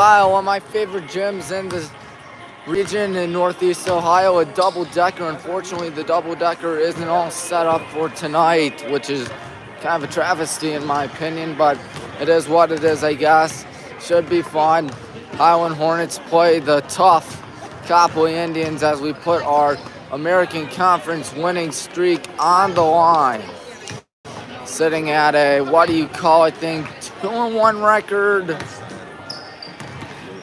Ohio, one of my favorite gyms in the region in Northeast Ohio, a double-decker. Unfortunately, the double-decker isn't all set up for tonight, which is kind of a travesty in my opinion, but it is what it is, I guess. Should be fun. Highland Hornets play the tough Copley Indians as we put our American Conference winning streak on the line. Sitting at a, what do you call it thing, 2-1 record.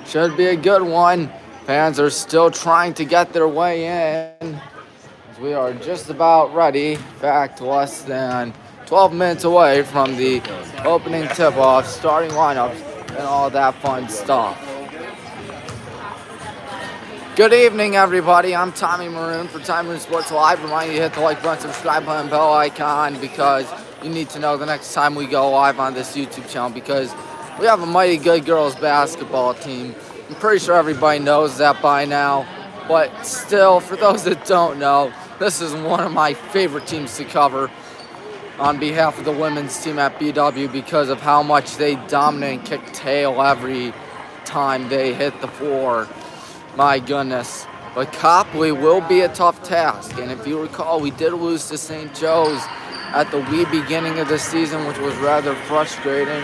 Should be a good one. Fans are still trying to get their way in. We are just about ready. In fact, less than 12 minutes away from the opening tip-off, starting lineups, and all that fun stuff. Good evening, everybody. I'm Tommy Maroon for Time Maroon Sports Live. Remind you to hit the like button, subscribe button, bell icon, because you need to know the next time we go live on this YouTube channel, because we have a mighty good girls basketball team. I'm pretty sure everybody knows that by now, but still, for those that don't know, this is one of my favorite teams to cover on behalf of the women's team at BW because of how much they dominate and kick tail every time they hit the floor. My goodness. But Copley will be a tough task, and if you recall, we did lose to St. Joe's at the wee beginning of the season, which was rather frustrating.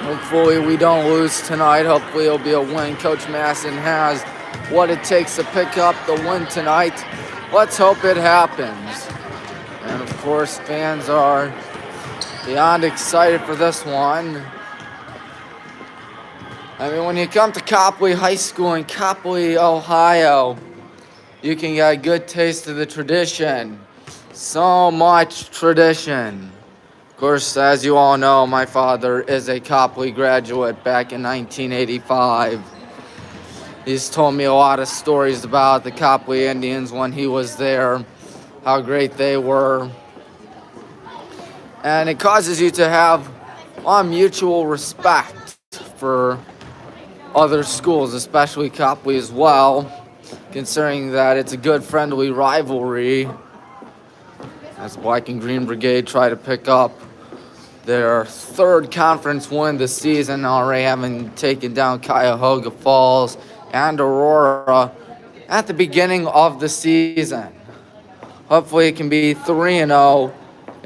Hopefully we don't lose tonight. Hopefully it'll be a win. Coach Masson has what it takes to pick up the win tonight. Let's hope it happens. And of course, fans are beyond excited for this one. I mean, when you come to Copley High School in Copley, Ohio, you can get a good taste of the tradition. So much tradition. Of course, as you all know, my father is a Copley graduate back in 1985. He's told me a lot of stories about the Copley Indians when he was there, how great they were. And it causes you to have a lot of mutual respect for other schools, especially Copley as well, considering that it's a good friendly rivalry as Black and Green Brigade try to pick up their third conference win this season, already having taken down Cuyahoga Falls and Aurora at the beginning of the season. Hopefully it can be 3-0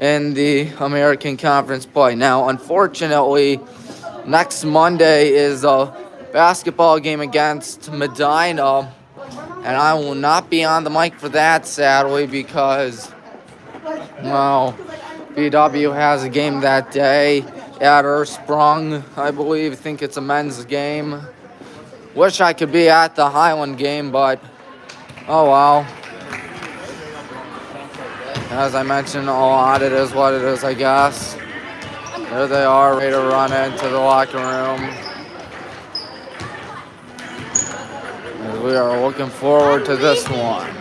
in the American Conference play. Now, unfortunately, next Monday is a basketball game against Medina, and I will not be on the mic for that, sadly, because, well, BW has a game that day at Ersprung, I believe. I think it's a men's game. Wish I could be at the Highland game, but oh well. As I mentioned a lot, it is what it is, I guess. There they are, ready to run into the locker room. And we are looking forward to this one.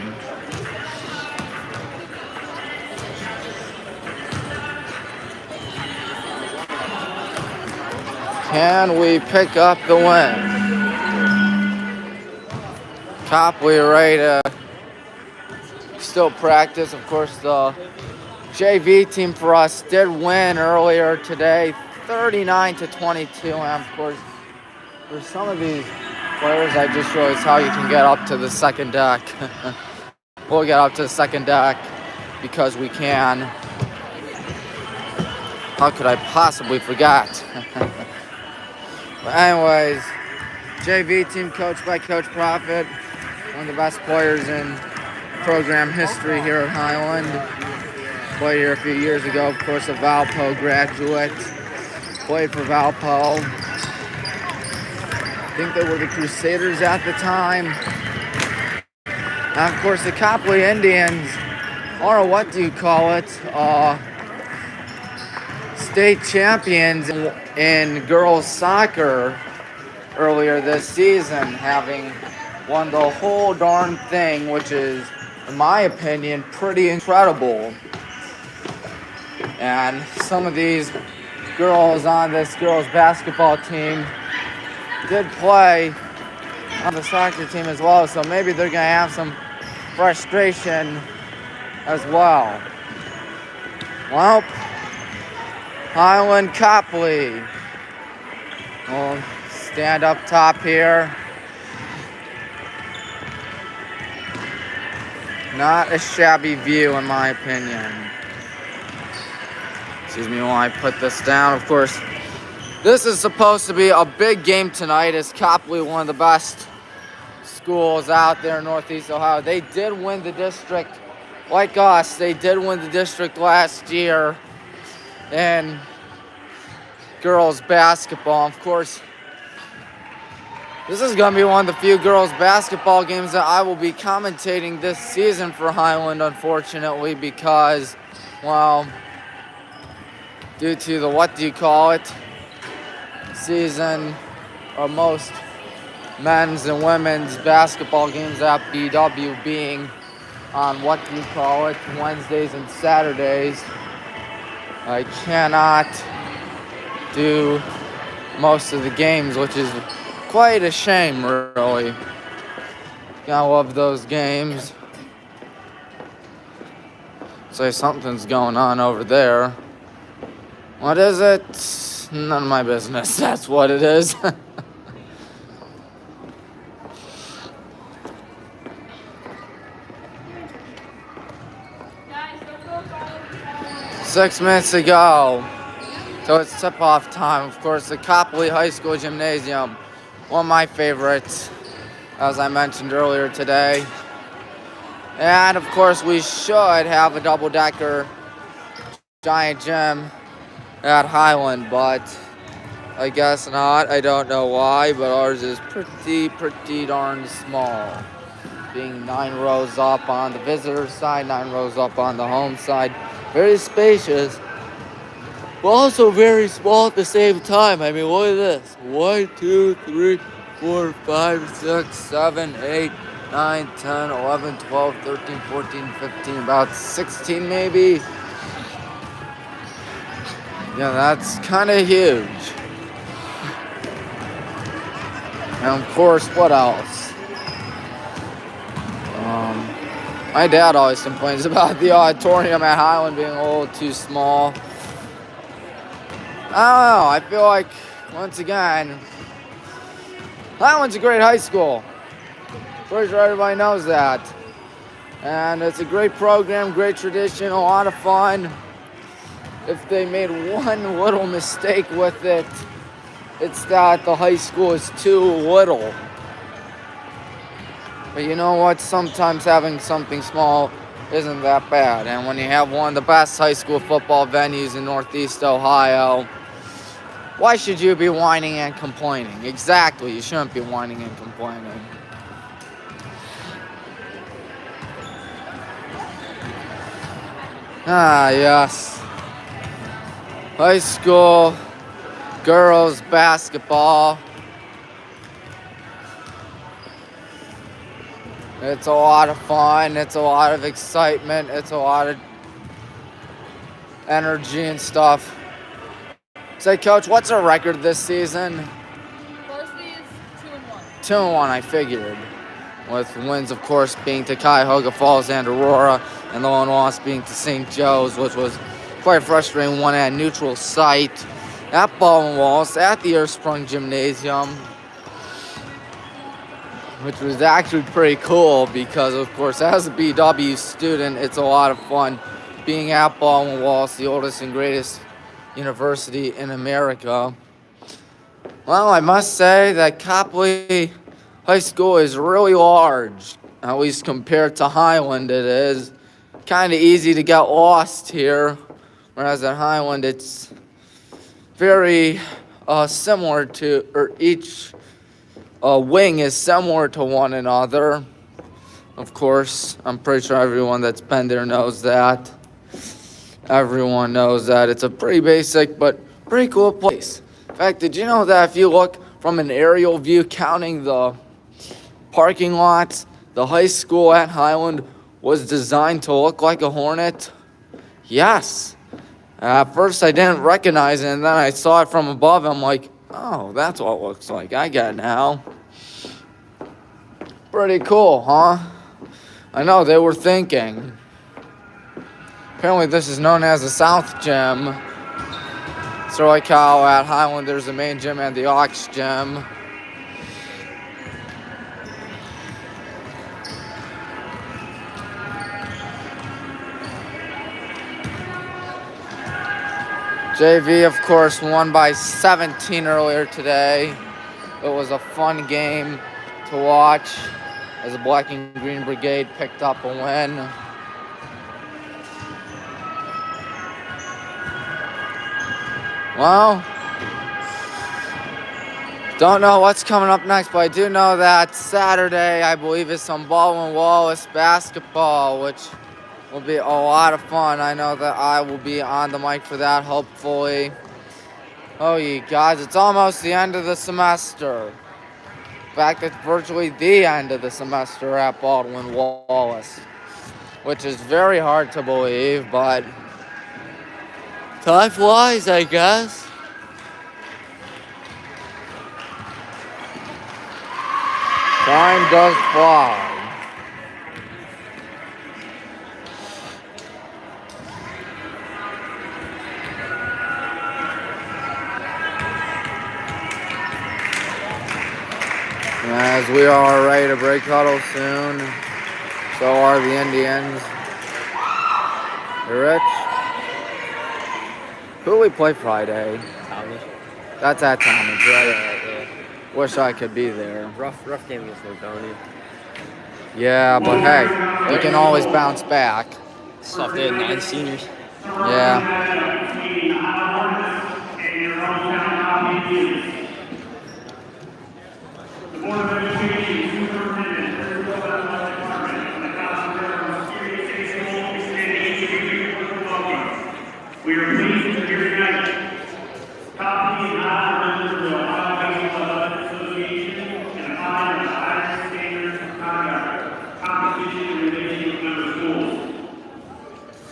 Can we pick up the win? Copley ready to still practice. Of course, the JV team for us did win earlier today, 39-22. And of course, for some of these players, I just realized how you can get up to the second deck. We'll get up to the second deck because we can. How could I possibly forget? But anyways, JV team coached by Coach Profit, one of the best players in program history here at Highland. Played here a few years ago, of course, a Valpo graduate. Played for Valpo. I think they were the Crusaders at the time. And of course, the Copley Indians, or what do you call it, state champions in girls soccer earlier this season, having won the whole darn thing, which is, in my opinion, pretty incredible. And some of these girls on this girls basketball team did play on the soccer team as well, so maybe they're going to have some frustration as well. Well, Highland Copley We'll stand up top here. Not a shabby view in my opinion. Excuse me while I put this down. Of course, this is supposed to be a big game tonight as Copley, one of the best schools out there in Northeast Ohio. They did win the district, like us, they did win the district last year in girls basketball. Of course, this is going to be one of the few girls basketball games that I will be commentating this season for Highland, unfortunately, because, well, due to the season of most men's and women's basketball games at BW being on Wednesdays and Saturdays, I cannot do most of the games, which is quite a shame, really. I love those games. Say something's going on over there. What is it? None of my business. That's what it is. 6 minutes to go. So it's tip-off time. Of course, the Copley High School Gymnasium, one of my favorites, as I mentioned earlier today. And of course, we should have a double-decker giant gym at Highland, but I guess not. I don't know why, but ours is pretty darn small. Being 9 rows up on the visitor side, 9 rows up on the home side. Very spacious, but also very small at the same time. I mean, look at this. 1, 2, 3, 4, 5, 6, 7, 8, 9, 10, 11, 12, 13, 14, 15, about 16 maybe. Yeah, that's kind of huge. And of course, what else? My dad always complains about the auditorium at Highland being a little too small. I don't know. I feel like, once again, Highland's a great high school. Pretty sure everybody knows that. And it's a great program, great tradition, a lot of fun. If they made one little mistake with it, it's that the high school is too little. But you know what? Sometimes having something small isn't that bad. And when you have one of the best high school football venues in Northeast Ohio, why should you be whining and complaining? Exactly, you shouldn't be whining and complaining. Ah, yes. High school girls basketball. It's a lot of fun. It's a lot of excitement. It's a lot of energy and stuff. Say, Coach, what's our record this season? Varsity is 2-1. 2-1, I figured. With wins, of course, being to Cuyahoga Falls and Aurora, and the one loss being to St. Joe's, which was quite frustrating. One at a neutral site at Baldwin Wallace at the Earthsprung Gymnasium, which was actually pretty cool because, of course, as a BW student, it's a lot of fun being at Baldwin Wallace, the oldest and greatest university in America. Well, I must say that Copley High School is really large, at least compared to Highland. It is kind of easy to get lost here, whereas at Highland it's very similar to, or each wing is similar to one another. Of course, I'm pretty sure everyone that's been there knows that. Everyone knows that it's a pretty basic but pretty cool place. In fact, did you know that if you look from an aerial view counting the parking lots, the high school at Highland was designed to look like a Hornet? Yes. At first I didn't recognize it, and then I saw it from above. I'm like, oh, that's what it looks like. I get it now. Pretty cool, huh? I know they were thinking. Apparently this is known as the South Gym. Sterling Cow at Highland. There's the main gym and the Aux gym. JV, of course, won by 17 earlier today. It was a fun game to watch as the Black and Green Brigade picked up a win. Well, don't know what's coming up next, but I do know that Saturday, I believe, is some Baldwin Wallace basketball, which will be a lot of fun. I know that I will be on the mic for that, hopefully. Oh, you guys, it's almost the end of the semester. In fact, it's virtually the end of the semester at Baldwin Wallace, which is very hard to believe, but time flies, I guess. Time does fly. As we are ready to break huddle soon, so are the Indians. Rich, who will we play Friday? Talmadge. That's at Talmadge, right? Yeah. Wish I could be there. Rough game against Nordonia. Yeah, but hey, we can always bounce back. Soft day at 9 seniors. Yeah. The Board of Education Superintendent, Principal Athletic Department, and the Council Security State School extend each of you a welcome. We are pleased to hear tonight. Copley is not a member of the Ohio Baseball Athletic Association and applying the highest standards of conduct, competition, and relations with member schools.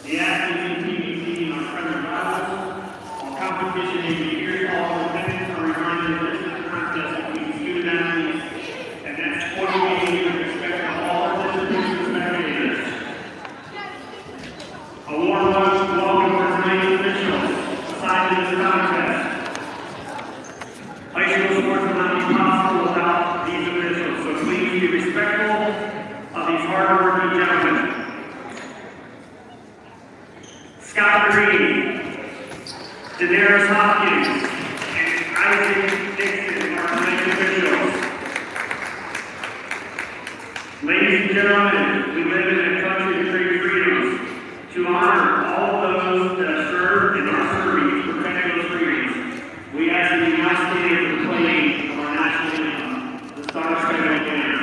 The athletes in PBC are friendly rivals. While competition may be fierce, all attendants are reminded that this is a contest between student athletes, and that sport behavior is expected of all participants and spectators. A warm welcome for tonight's officials assigned to this contest. High school sports would not be possible without these officials, so please be respectful of these hard-working gentlemen. Scott Green, Daenerys Hopkins, and Isaac Dixon are tonight's officials. Ladies and gentlemen, we live in a country of great freedoms. To honor all of those that have served and are serving to protect those freedoms, we ask that you now stand for the playing of our national anthem, the Star-Spangled Banner.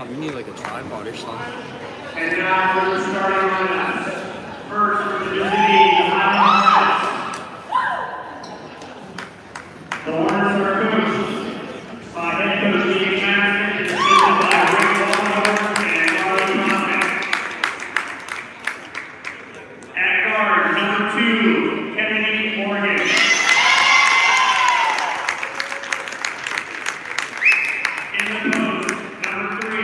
You need like a tripod or something. And now for the starting lineups. First, representing Highland. The Hornets are coached by head coach Steve Madison and assisted by Rick Walker and Charlie Thompson. At guard, number 2, Kennedy Morgan. In the post, number 3.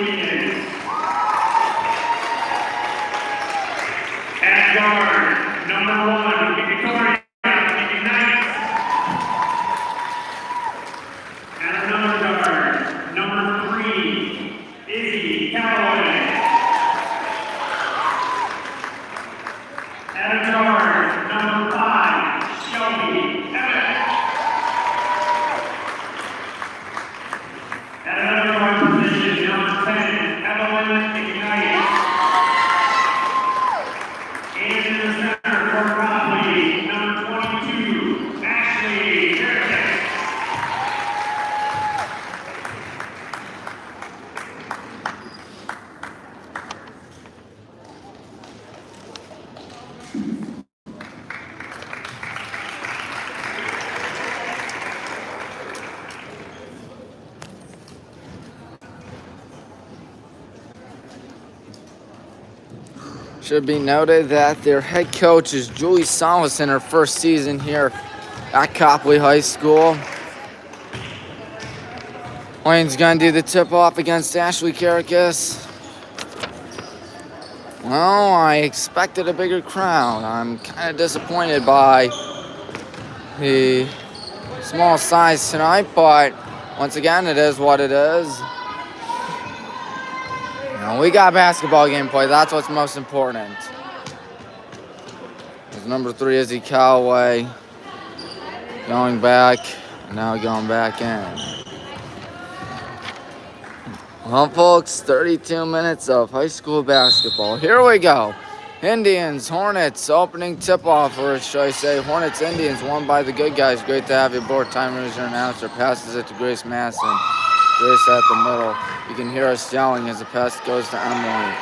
Rodriguez. At guard, number 1, Victoria Ignite. At another guard, number 3, Izzy Calloway. At a guard, number 5, Shelby Evans. At another guard position, number 10, Evelyn Ignite. And in the center for Copley, number 22, Ashley Harris. Should be noted that their head coach is Julie Salas in her first season here at Copley High School. Wayne's gonna do the tip-off against Ashley Karakis. Well, I expected a bigger crowd. I'm kind of disappointed by the small size tonight, but once again, it is what it is. We got basketball game play. That's what's most important. There's number 3, Izzy Calloway, going back, and now going back in. Well, folks, 32 minutes of high school basketball. Here we go. Indians, Hornets, opening tip-off, or should I say Hornets, Indians, won by the good guys. Great to have you aboard. Timer is your announcer. Passes it to Grace Masson. Grace at the middle. You can hear us yelling as the pass goes to Emily.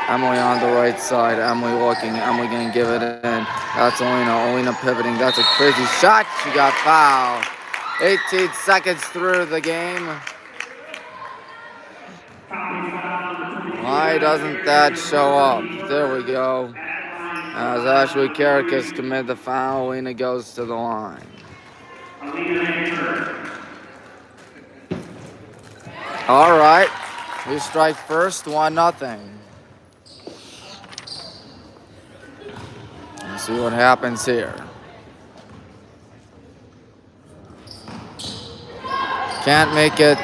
Emily on the right side. Emily looking. Emily going to give it in. That's Alina. Alina pivoting. That's a crazy shot. She got fouled. 18 seconds through the game. Why doesn't that show up? There we go. As Ashley Karakis committed the foul, Alina goes to the line. All right, we strike first, 1-0. Let's see what happens here. Can't make it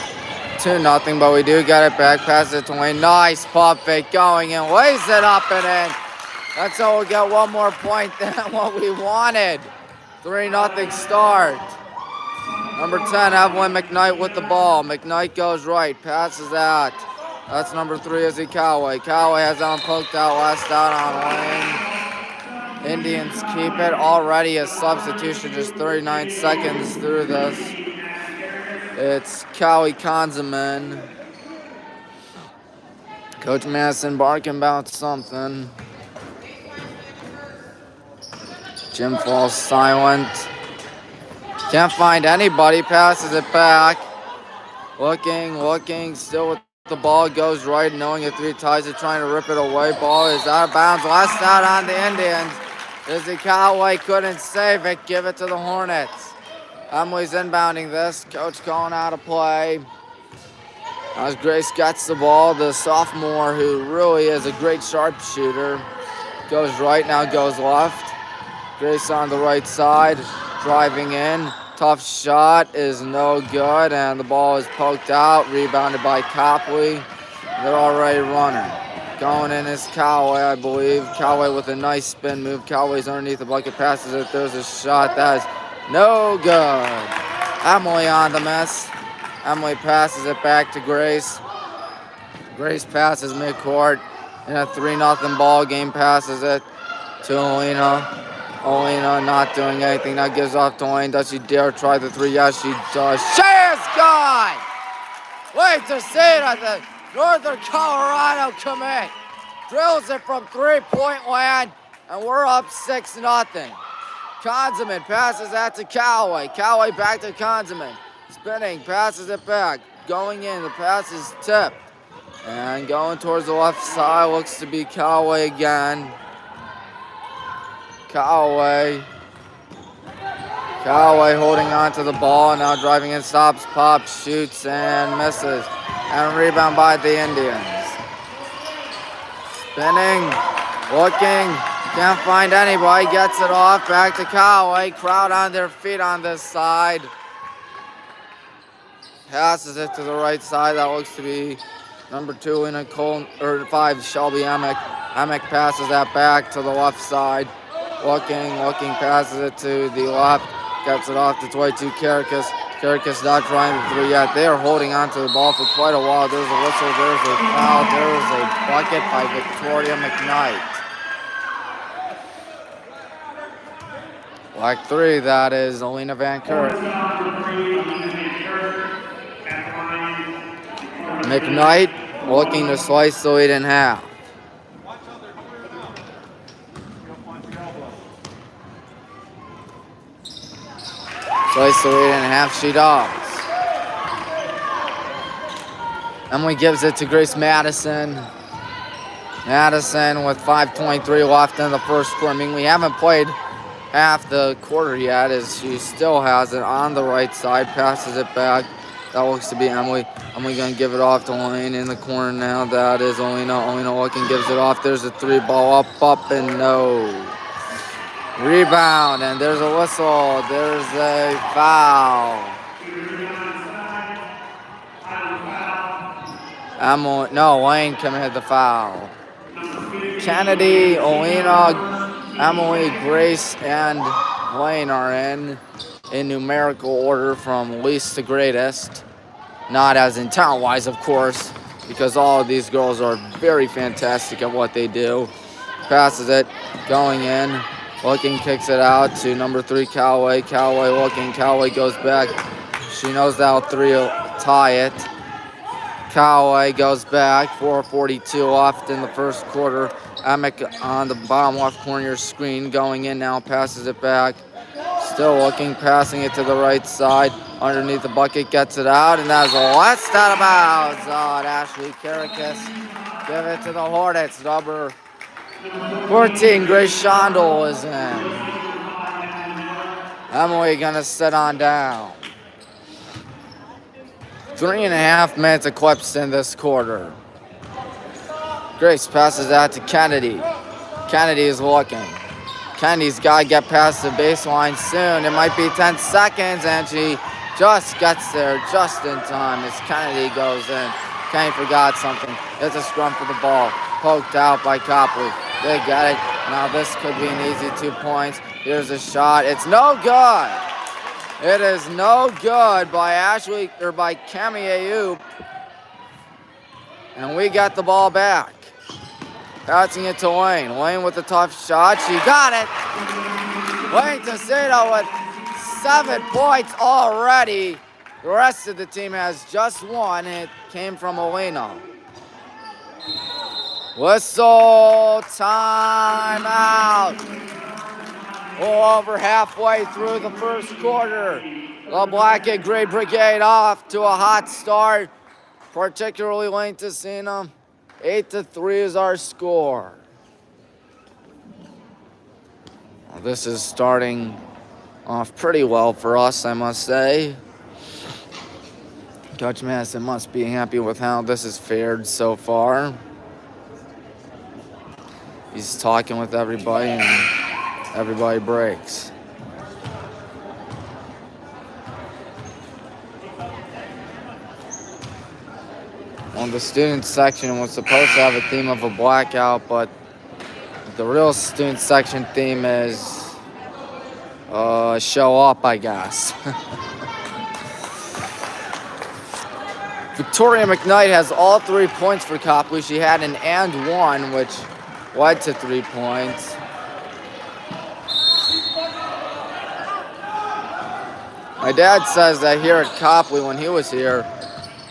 2-0, but we do get it back. Pass it to Wayne. Nice pump fake going and lays it up and in. That's how we'll get one more point than what we wanted. 3-0 start. Number 10, Evelyn McKnight with the ball. McKnight goes right, passes out. That's number 3, Izzy Calloway. Calloway has on poked out, last out on Wayne. Indians keep it. Already a substitution, just 39 seconds through this. It's Callie Konzeman. Coach Madison barking about something. Jim falls silent. Can't find anybody, passes it back. Looking, still with the ball, goes right, knowing it 3 ties it, trying to rip it away. Ball is out of bounds, last out on the Indians. Izzy Calloway couldn't save it, give it to the Hornets. Emily's inbounding this, coach calling out a play. As Grace gets the ball, the sophomore, who really is a great sharpshooter, goes right, now goes left. Grace on the right side. Driving in, tough shot is no good, and the ball is poked out, rebounded by Copley. They're already running. Going in is Calloway, I believe. Calloway with a nice spin move. Calloway's underneath the bucket, passes it. There's a shot that is no good. Emily on the miss. Emily passes it back to Grace. Grace passes midcourt in a 3-0 ball game, passes it to Alina. Alina not doing anything. Now gives off to Lane. Does she dare try the 3? Yes, she does. She is gone! Wait to see it at the Northern Colorado commit. Drills it from 3-point land, and we're up 6-0. Konzeman passes that to Calloway. Calloway back to Konzeman. Spinning, passes it back. Going in, the pass is tipped. And going towards the left side, looks to be Calloway again. Calloway holding on to the ball, now driving in, stops, pops, shoots, and misses. And rebound by the Indians. Spinning, looking, can't find anybody, gets it off, back to Callaway, crowd on their feet on this side. Passes it to the right side, that looks to be number 2 in a Cole, or 5, Shelby Emick. Emick passes that back to the left side. Looking, passes it to the left, gets it off its way to Karakas. Karakas not trying the 3 yet. They are holding on to the ball for quite a while. There's a whistle, there's a foul, there's a bucket by Victoria McKnight. Black 3, that is Alina Van Kirk. McKnight looking to slice the lead in half. Slice the lead in half, she does. Emily gives it to Grace Madison. Madison with 5:23 left in the first quarter. I mean, we haven't played half the quarter yet as she still has it on the right side. Passes it back. That looks to be Emily. Emily going to give it off to Lane in the corner now. That is Alina. Alina looking, gives it off. There's a 3 ball up, and no. Rebound, and there's a whistle. There's a foul. Emily, no, Lane committed the foul. Kennedy, Alina, Emily, Grace, and Lane are in numerical order from least to greatest. Not as in talent-wise, of course, because all of these girls are very fantastic at what they do. Passes it, going in, looking, kicks it out to number 3, Callaway. Callaway looking, Callaway goes back. She knows that 3 will tie it. Callaway goes back, 4:42 left in the first quarter. Emick on the bottom left corner of your screen, going in now, passes it back. Still looking, passing it to the right side. Underneath the bucket, gets it out, and that is a last out of bounds. Ashley Karakas. Give it to the Hornets. Number 14, Grace Shondel is in. Emily gonna sit on down. 3.5 minutes eclipsed in this quarter. Grace passes that to Kennedy. Kennedy is looking. Kennedy's got to get past the baseline soon. It might be 10 seconds, and she just gets there just in time as Kennedy goes in. Kennedy forgot something. It's a scrum for the ball. Poked out by Copley. They get it. Now this could be an easy 2 points. Here's a shot. It's no good. It is no good by Cami Ayup. And we got the ball back. Passing it to Lane. Lane with a tough shot. She got it. Lane Tessito with 7 points already. The rest of the team has just 1. It came from Alina. Whistle, timeout. A little over halfway through the first quarter. The Black and Gray Brigade off to a hot start, particularly Lane Tessino. 8-3 is our score. Well, this is starting off pretty well for us, I must say. Coach Madison must be happy with how this has fared so far. He's talking with everybody, and everybody breaks. Well, the student section was supposed to have a theme of a blackout, but the real student section theme is show up, I guess. Victoria McKnight has all 3 points for Copley. She had an and 1, which led to 3 points. My dad says that here at Copley, when he was here,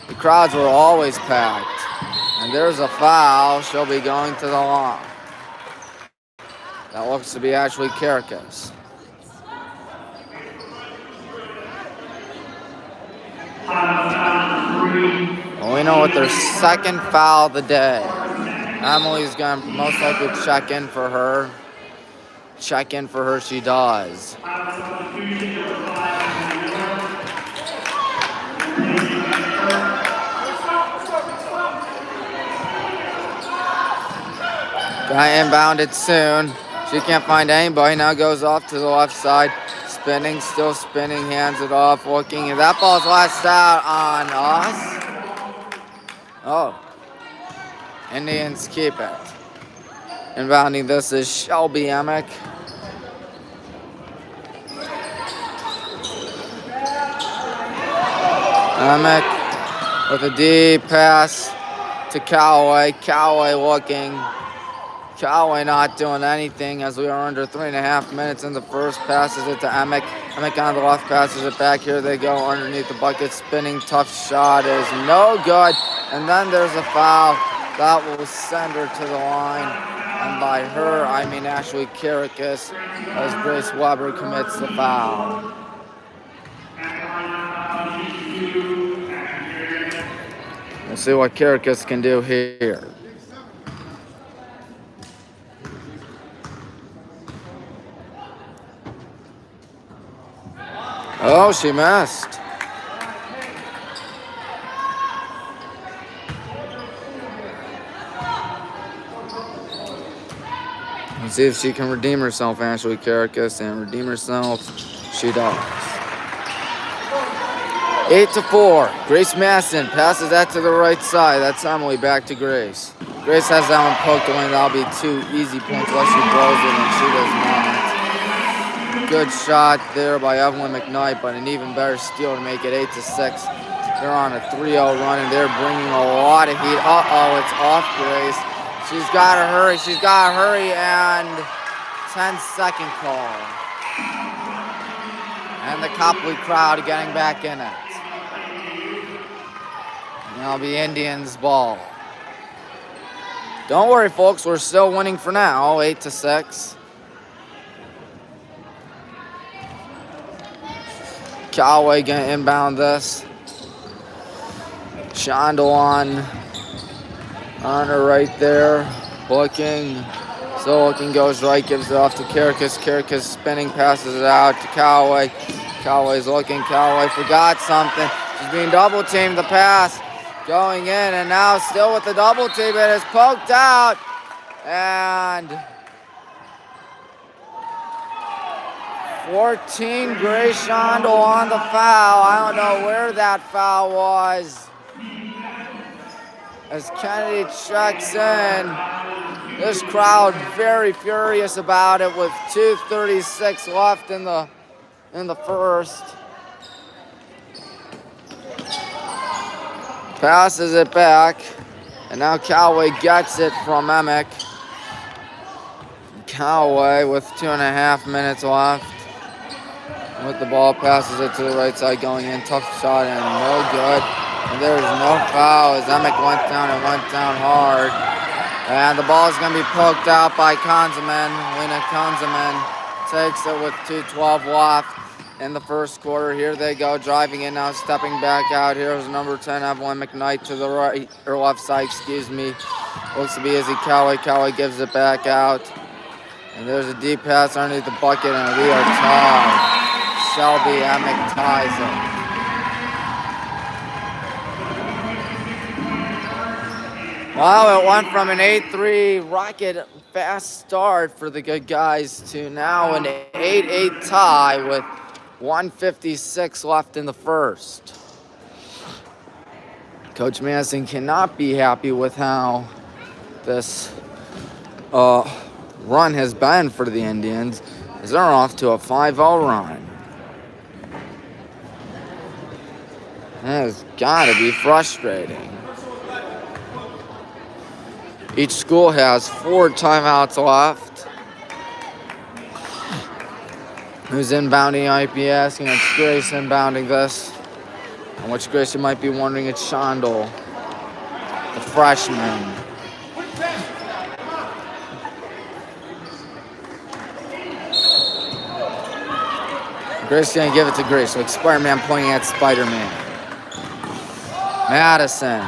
the crowds were always packed. And there's a foul. She'll be going to the line. That looks to be Ashley Karakas. Alina with their 2nd foul of the day. Emily's going to most likely check in for her. Check in for her, she does. Got inbounded soon. She can't find anybody. Now goes off to the left side. Spinning, still spinning, hands it off, looking. And that ball's last out on us. Oh. Indians keep it. Inbounding this is Shelby Emick. Emick with a deep pass to Callaway. Callaway looking. Callaway not doing anything as we are under 3.5 minutes in the first. Passes it to Emick. Emick on the left, passes it back. Here they go underneath the bucket. Spinning, tough shot is no good. And then there's a foul. That will send her to the line. And by her, I mean Ashley Kirikas, as Grace Weber commits the foul. We'll see what Kirikas can do here. Oh, she missed. Let's see if she can redeem herself, Ashley Kirikas, and redeem herself. She does. 8-4. Grace Masson passes that to the right side. That's Emily back to Grace. Grace has that one poked away. That'll be 2 easy points unless she blows it, and she does not. Good shot there by Evelyn McKnight, but an even better steal to make it 8-6. They're on a 3-0 run, and they're bringing a lot of heat. Uh-oh, it's off Grace. She's got to hurry. She's got to hurry, and 10-second call. And the Copley crowd getting back in it. That'll be Indians' ball. Don't worry, folks. We're still winning for now, 8-6. Callaway gonna inbound this. Shondell on her right there. Looking. So looking, goes right, gives it off to Kirikas. Kirikas spinning, passes it out to Callaway. Callaway's looking. Callaway forgot something. She's being double teamed. The pass going in, and now still with the double team. It is poked out. And 14, Grace Shondell on the foul. I don't know where that foul was. As Kennedy checks in, this crowd very furious about it with 2:36 left in the first. Passes it back, and now Callaway gets it from Emick. Callaway with 2.5 minutes left. With the ball, passes it to the right side, going in, tough shot, and no good. And there's no foul as Emick went down and went down hard. And the ball is going to be poked out by Konzeman. Lena Konzeman takes it with 2:12 left in the first quarter. Here they go, driving in now, stepping back out. Here's number 10, Evelyn McKnight to the right, or left side, excuse me. Looks to be Izzy Callaway. Callaway gives it back out. And there's a deep pass underneath the bucket, and we are tied. Shelby Emick ties it. Wow, it went from an 8-3 rocket fast start for the good guys to now an 8-8 tie with 1:56 left in the first. Coach Masson cannot be happy with how this run has been for the Indians, as they're off to a 5-0 run. That has got to be frustrating. Each school has 4 timeouts left. Who's inbounding, you might be asking? It's Grace inbounding this. And which Grace, you might be wondering, it's Shondell, the freshman. Grace is going to give it to Grace, like Spider-Man pointing at Spider-Man. Madison.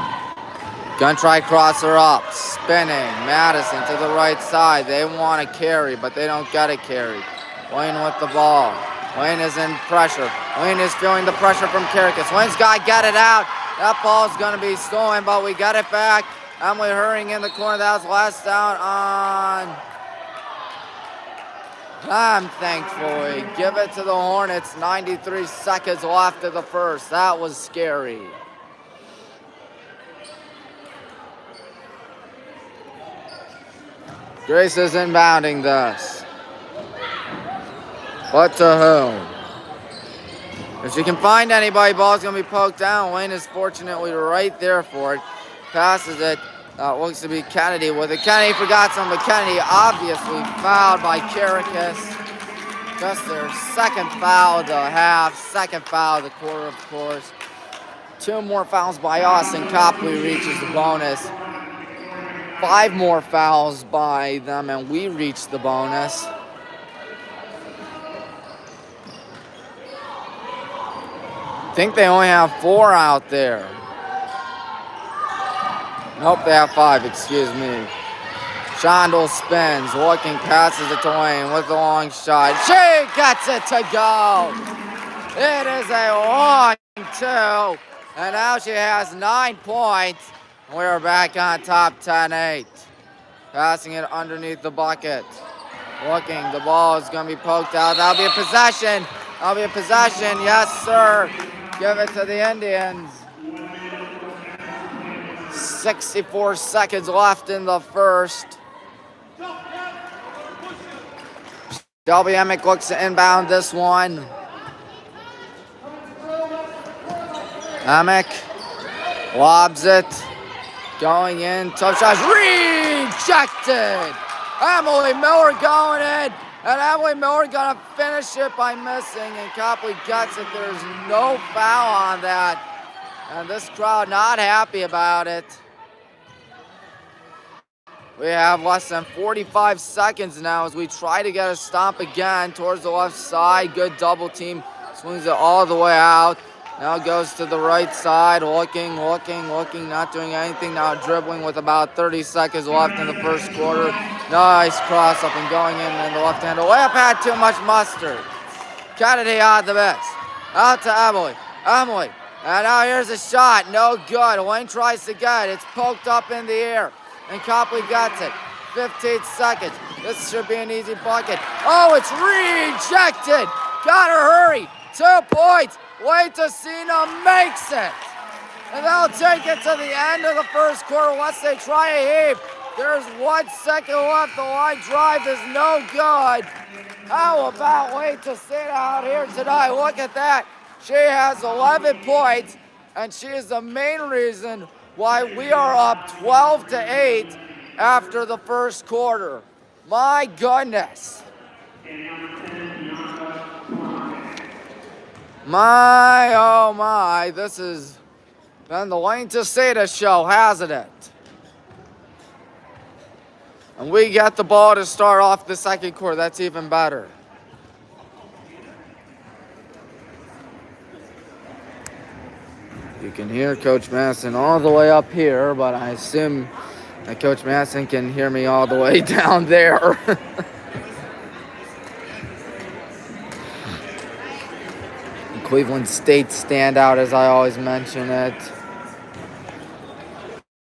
Gonna try crosser up. Spinning. Madison to the right side. They want to carry, but they don't get a carry. Wayne with the ball. Wayne is in pressure. Wayne is feeling the pressure from Kirikas. Wayne's got to get it out. That ball's going to be stolen, but we got it back. Emily hurrying in the corner. That was last down on them, thankfully. Give it to the Hornets. 93 seconds left of the first. That was scary. Grace is inbounding this. But to whom? If she can find anybody, ball's going to be poked down. Wayne is fortunately right there for it. Passes it. Looks to be Kennedy with it. Kennedy forgot something, but Kennedy obviously fouled by Caracas. Just their second foul of the half, second foul of the quarter, of course. 2 more fouls by us, and Copley reaches the bonus. 5 more fouls by them, and we reach the bonus. I think they only have 4 out there. Nope, they have 5, excuse me. Shondell spins, looking, passes it to Wayne with the long shot. She gets it to go. It is a long 2, and now she has 9 points. We're back on top 10-8. Passing it underneath the bucket. Looking, the ball is going to be poked out. That'll be a possession. That'll be a possession. Yes, sir. Give it to the Indians. 64 seconds left in the first. Shelby Emick looks to inbound this one. Emick lobs it. Going in. Tough shots. Rejected. Emily Miller going in. And Emily Miller going to finish it by missing. And Copley gets it. There's no foul on that. And this crowd not happy about it. We have less than 45 seconds now as we try to get a stop again towards the left side. Good double team. Swings it all the way out. Now goes to the right side. Looking, not doing anything. Now dribbling with about 30 seconds left in the first quarter. Nice cross up and going in the left hand. Layup had too much mustard. Kennedy on the miss. Out to Emily. Emily. And now here's a shot. No good. Wayne tries to get it. It's poked up in the air. And Copley gets it. 15 seconds. This should be an easy bucket. Oh, it's rejected. Gotta hurry. 2 points. Wayne Tessina makes it. And they'll take it to the end of the first quarter unless they try a heave. There's 1 second left. The line drive is no good. How about Wayne Tessina out here tonight? Look at that. She has 11 points, and she is the main reason why we are up 12-8 after the first quarter. My goodness. My, oh my, this has been the Wayne Tessina show, hasn't it? And we get the ball to start off the second quarter. That's even better. You can hear Coach Madison all the way up here, but I assume that Coach Madison can hear me all the way down there. Cleveland State standout, as I always mention it.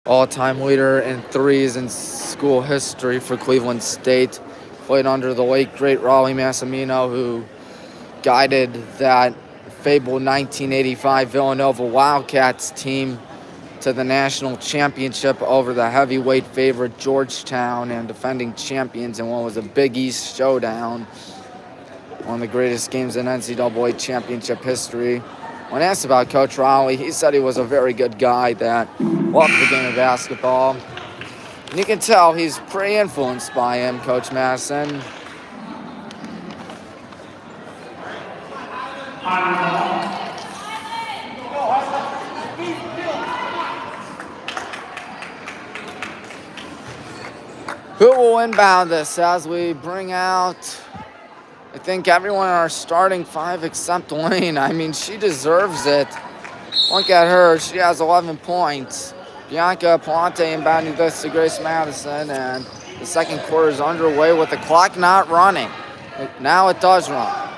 All-time leader in threes in school history for Cleveland State. Played under the late, great Raleigh Massimino, who guided that fabled 1985 Villanova Wildcats team to the national championship over the heavyweight favorite Georgetown and defending champions in what was a Big East showdown. One of the greatest games in NCAA championship history. When asked about Coach Raleigh, he said he was a very good guy that loved the game of basketball. And you can tell he's pretty influenced by him, Coach Madison. Who will inbound this as we bring out, I think, everyone in our starting 5 except Lane. I mean, she deserves it. Look at her. She has 11 points. Bianca Ponte inbounding this to Grace Madison, and the second quarter is underway with the clock not running. Now it does run.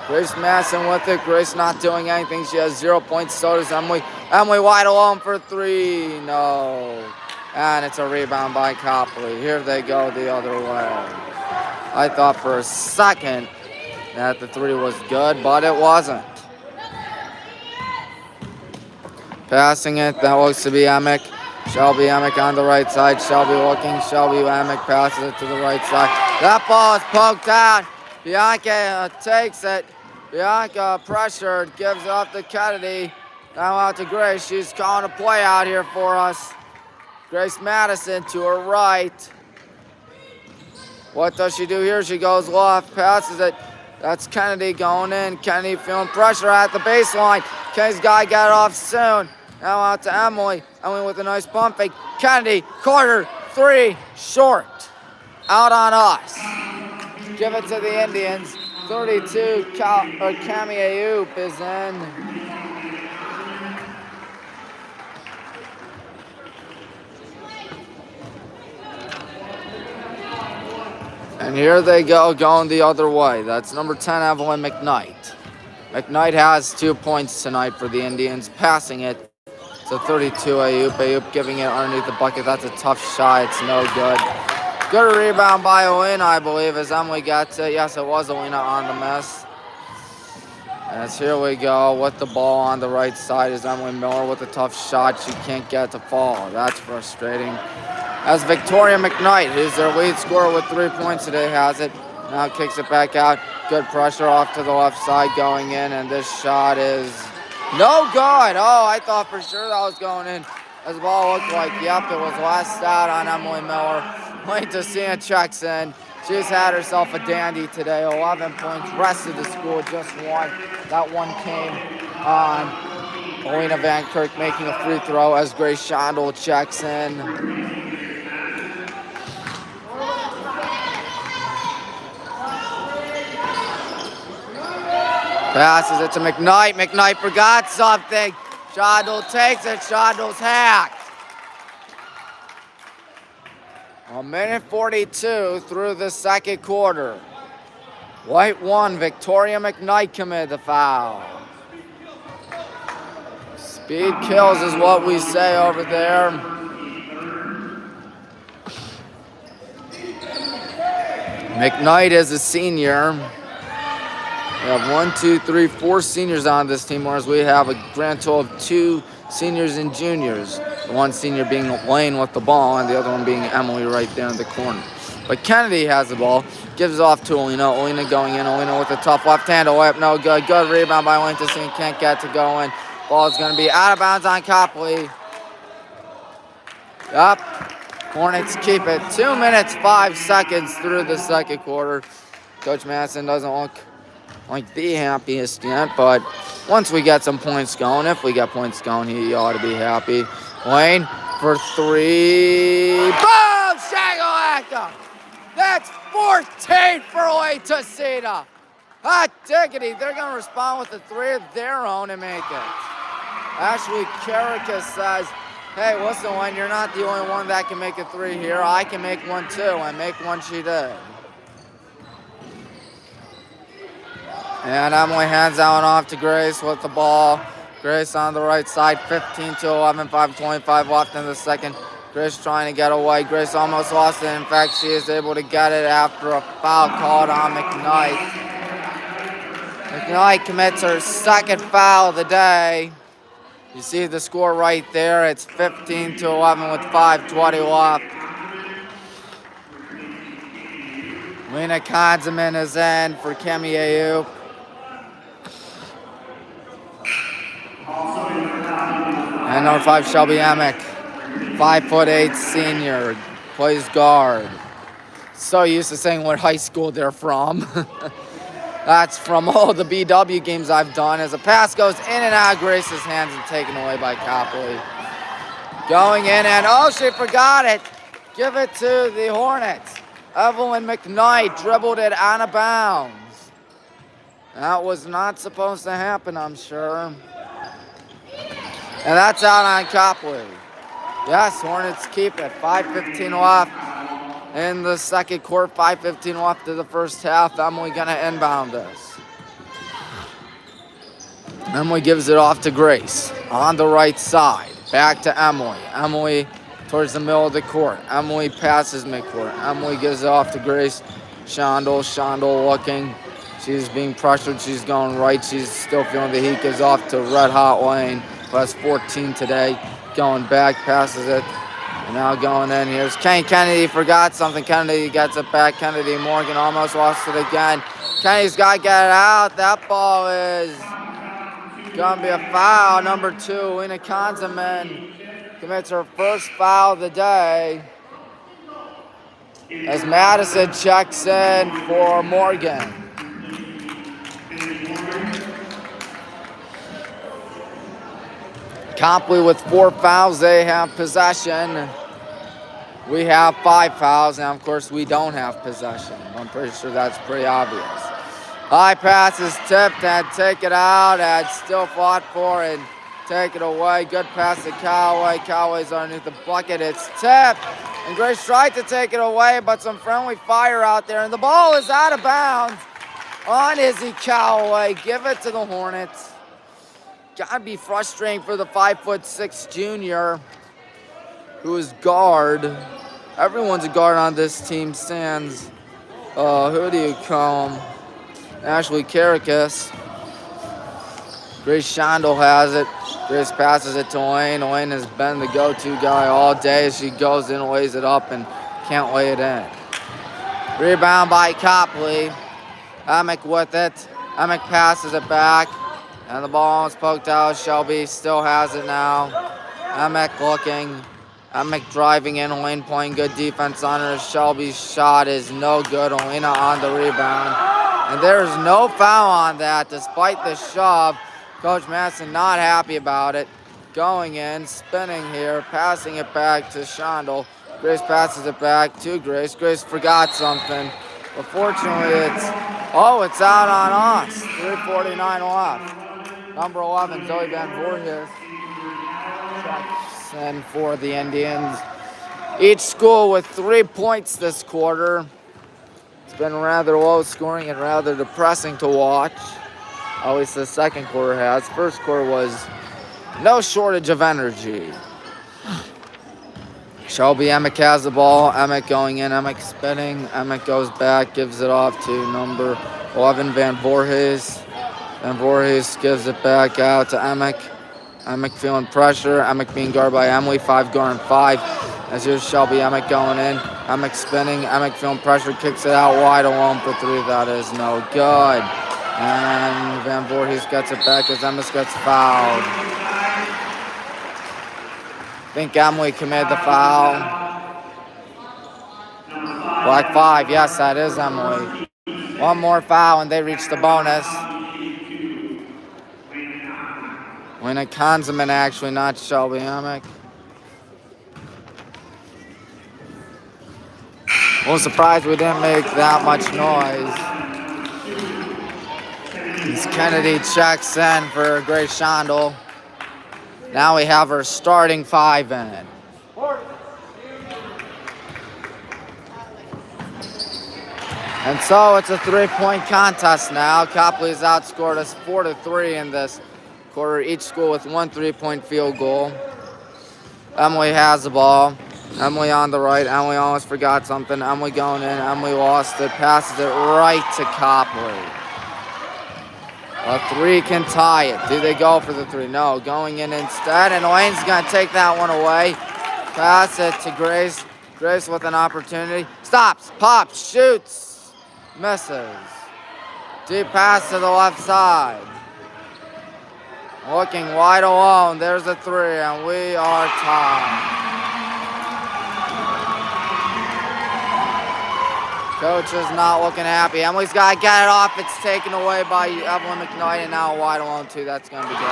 Grace Madison with it. Grace not doing anything. She has 0 points. So does Emily. Emily wide alone for 3. No. And it's a rebound by Copley. Here they go the other way. I thought for a second that the three was good, but it wasn't. Passing it, that looks to be Emick. Shelby Emick on the right side. Shelby looking. Shelby Emick passes it to the right side. That ball is poked out. Bianca takes it. Bianca pressured, gives it up to Kennedy. Now out to Grace. She's calling a play out here for us. Grace Madison to her right. What does she do here? She goes left, passes it. That's Kennedy going in. Kennedy feeling pressure at the baseline. Kennedy's got to get it off soon. Now out to Emily. Emily with a nice bump fake. Kennedy, corner, three, short. Out on us. Give it to the Indians. 32, Cami Ayoub is in. And here they go, going the other way. That's number 10, Evelyn McKnight. McKnight has 2 points tonight for the Indians, passing it to 32, Ayoub. Ayoub giving it underneath the bucket. That's a tough shot. It's no good. Good rebound by Alina, I believe, as Emily got to. Yes, it was Alina on the miss. As here we go with the ball on the right side is Emily Miller with a tough shot. She can't get to fall. That's frustrating. As Victoria McKnight, who's their lead scorer with 3 points today, has it. Now kicks it back out. Good pressure off to the left side going in, and this shot is no good. Oh, I thought for sure that was going in. As the ball looked like, yep, it was last out on Emily Miller. Wayne Tessina checks in. She's had herself a dandy today. 11 points. Rest of the school just one. That one came on Alina Van Kirk making a free throw as Grace Shondel checks in. Passes it to McKnight. McKnight forgot something. Shondel takes it. Shondel's hacked. 1:42 through the second quarter. White won. Victoria McKnight committed the foul. Speed kills is what we say over there. McKnight is a senior. We have 4 seniors on this team, whereas we have a grand total of 2 seniors and juniors. The one senior being Lane with the ball, and the other one being Emily right there in the corner. But Kennedy has the ball, gives it off to Alina. Alina going in. Alina with a tough left-hand layup, no good. Good rebound by Wayne Tessina, can't get to go in. Ball is going to be out of bounds on Copley. Yup. Hornets keep it. 2 minutes, 5 seconds through the second quarter. Coach Madison doesn't look like the happiest yet, but once we get some points going, if we get points going, he ought to be happy. Wayne for 3. Boom! Shagalaka! That's 14 for Wayne Tessina. Hot diggity. They're going to respond with a 3 of their own and make it. Ashley Carrica says, hey, listen, Wayne, you're not the only one that can make a 3 here. I can make one too, and make one she did. And Emily hands that one off to Grace with the ball. Grace on the right side, 15 to 11, 5:25 left in the second. Grace trying to get away. Grace almost lost it. In fact, she is able to get it after a foul called on McKnight. McKnight commits her second foul of the day. You see the score right there. It's 15 to 11 with 5:20 left. Lena Konzeman is in for Cami Ayoub. And number 5, Shelby Emick, 5'8" senior, plays guard. So used to saying what high school they're from. That's from all the BW games I've done. As a pass goes in and out of Grace's hands and taken away by Copley. Going in and, oh, she forgot it. Give it to the Hornets. Evelyn McKnight dribbled it out of bounds. That was not supposed to happen, I'm sure. And that's out on Copley. Yes, Hornets keep it. 5:15 left in the second quarter. 5:15 left to the first half. Emily going to inbound this. Emily gives it off to Grace on the right side. Back to Emily. Emily towards the middle of the court. Emily passes midcourt. Emily gives it off to Grace Shondel. Shondel looking. She's being pressured. She's going right. She's still feeling the heat. Gives off to Red Hot Lane, who has 14 today. Going back, passes it. And now going in. Here's Kane Kennedy. Forgot something. Kennedy gets it back. Kennedy Morgan almost lost it again. Kennedy's got to get it out. That ball is going to be a foul. Number 2, Lena Konzeman commits her first foul of the day as Madison checks in for Morgan. Copley with 4 fouls. They have possession. We have 5 fouls, and of course we don't have possession. I'm pretty sure that's pretty obvious. High pass is tipped and take it out and still fought for and take it away. Good pass to Callaway. Callaway's underneath the bucket. It's tipped. And Grace tried to take it away, but some friendly fire out there. And the ball is out of bounds on Izzy Callaway. Give it to the Hornets. Gotta be frustrating for the 5'6" junior who is guard. Everyone's a guard on this team. Sans, who do you call him? Ashley Karakas. Grace Shondel has it. Grace passes it to Elaine. Elaine has been the go-to guy all day. She goes in, lays it up, and can't lay it in. Rebound by Copley. Emick with it. Emick passes it back. And the ball is poked out. Shelby still has it now. Emick looking. Emick driving in. Elaine playing good defense on her. Shelby's shot is no good. Elena on the rebound. And there's no foul on that despite the shove. Coach Madison not happy about it. Going in, spinning here, passing it back to Shondel. Grace passes it back to Grace. Grace forgot something. But fortunately it's out on us. 3:49 left. Number 11, Zoe Van Voorhis checks in for the Indians. Each school with 3 points this quarter. It's been rather low scoring and rather depressing to watch. At least the second quarter has. First quarter was no shortage of energy. Shelby Emick has the ball. Emick going in. Emick spinning. Emick goes back, gives it off to number 11, Van Voorhis. Van Voorhis gives it back out to Emick. Emick feeling pressure. Emick being guarded by Emily. 5 guarding 5. As here's Shelby Emick going in. Emick spinning. Emick feeling pressure. Kicks it out wide alone for 3. That is no good. And Van Voorhis gets it back as Emick gets fouled. I think Emily committed the foul. Black 5. Yes, that is Emily. One more foul and they reach the bonus. Lena Konzeman actually, not Shelby Emick. Well, surprised we didn't make that much noise. As Kennedy checks in for Grace Shondel. Now we have her starting 5 in. And so it's a 3-point contest now. Copley's outscored us 4-3 in this quarter. Each school with 1 3-point field goal. Emily has the ball. Emily on the right. Emily almost forgot something. Emily going in. Emily lost it. Passes it right to Copley. A 3 can tie it. Do they go for the 3? No. Going in instead. And Elaine's going to take that one away. Pass it to Grace. Grace with an opportunity. Stops. Pops. Shoots. Misses. Deep pass to the left side. Looking wide alone. There's a 3. And we are tied. Coach is not looking happy. Emily's got to get it off. It's taken away by Evelyn McKnight, and now wide alone, too. That's going to be good.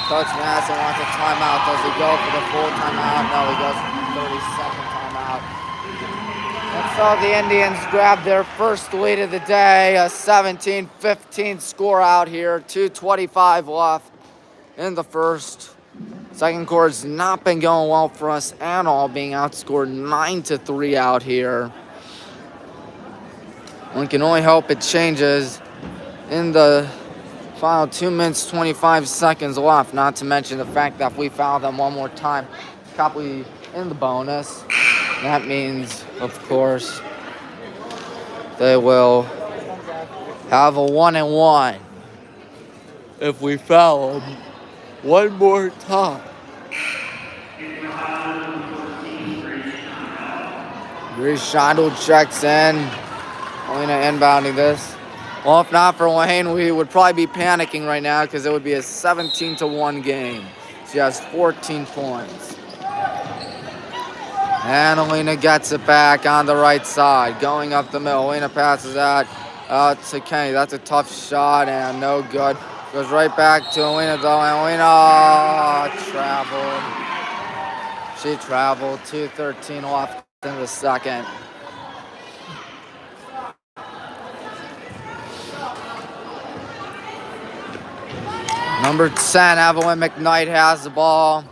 Coach Madison wants a timeout. Does he go for the full timeout? No, he goes for the 30-second timeout. And so the Indians grab their first lead of the day, a 17-15 score out here. 2:25 left in the first. Second quarter's not been going well for us at all, being outscored 9-3 out here. One can only hope it changes in the Final 2 minutes, 25 seconds left. Not to mention the fact that if we foul them one more time, Copley in the bonus. That means, of course, they will have a 1-and-1 if we foul them one more time. Grace Shondell checks in. Elena inbounding this. Well, if not for Wayne, we would probably be panicking right now because it would be a 17-1 game. She has 14 points. And Elena gets it back on the right side, going up the middle. Elena passes that out to Kenny. That's a tough shot and no good. Goes right back to Elena though, and Elena traveled. She traveled. 2:13 left in the second. Number 10, Evelyn McKnight has the ball.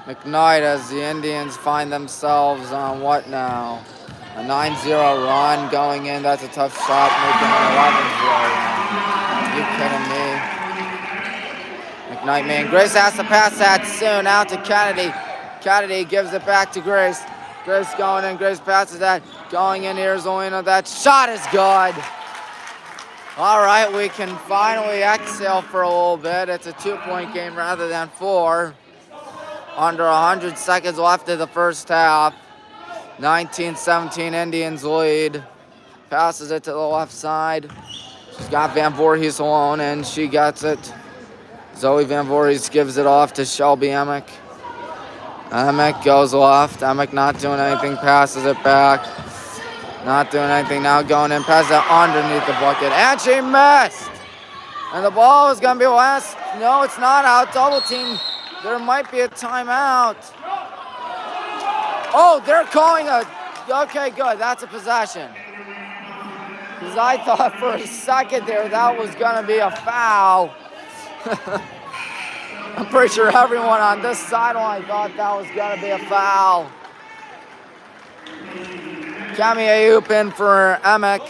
McKnight as the Indians find themselves on what now? A 9-0 run going in. That's a tough shot, making an 11-0 run. Are you kidding me? McKnight, man. Grace has to pass that soon. Out to Kennedy. Kennedy gives it back to Grace. Grace going in. Grace passes that. Going in. Here's Elena. That shot is good. All right, we can finally exhale for a little bit. It's a 2-point game rather than 4. Under 100 seconds left of the first half. 19-17 Indians lead. Passes it to the left side. She's got Van Voorhees alone, and she gets it. Zoe Van Voorhees gives it off to Shelby Emick. Emick goes left. Emick not doing anything, passes it back. Not doing anything now, going in, passes it underneath the bucket. And she missed! And the ball is going to be last. No, it's not out. Double team. There might be a timeout. Oh, they're calling a... Okay, good. That's a possession. Because I thought for a second there that was going to be a foul. I'm pretty sure everyone on this sideline thought that was going to be a foul. Cami Ayup in for Emick.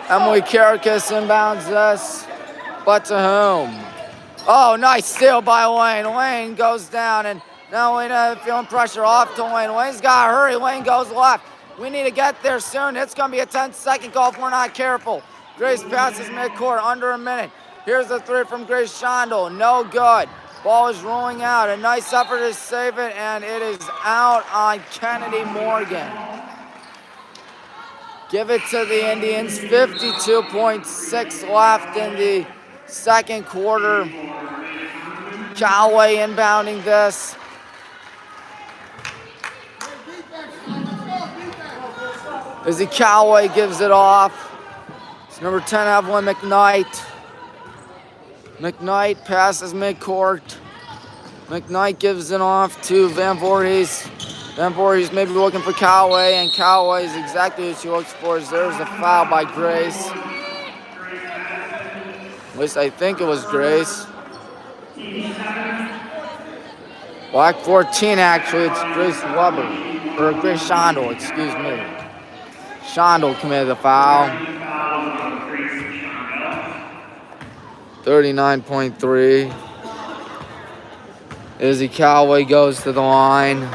Emily Karakis inbounds this. But to whom? Oh, nice steal by Wayne. Wayne goes down, and now Wayne feeling pressure off to Wayne. Wayne's got to hurry. Wayne goes left. We need to get there soon. It's going to be a 10-second call if we're not careful. Grace passes midcourt under a minute. Here's the three from Grace Shondell. No good. Ball is rolling out. A nice effort to save it, and it is out on Kennedy Morgan. Give it to the Indians. 52.6 left in the second quarter. Callaway inbounding this. Izzy Callaway gives it off. It's number 10, Evelyn McKnight. McKnight passes midcourt. McKnight gives it off to Van Voorhees. Van Voorhees maybe looking for Callaway, and Callaway is exactly what she looks for. There's a foul by Grace. At least I think it was Grace. Black 14, actually. It's Grace Weber. Or Grace Shondell, excuse me. Shondell committed the foul. 39.3. Izzy Callaway goes to the line.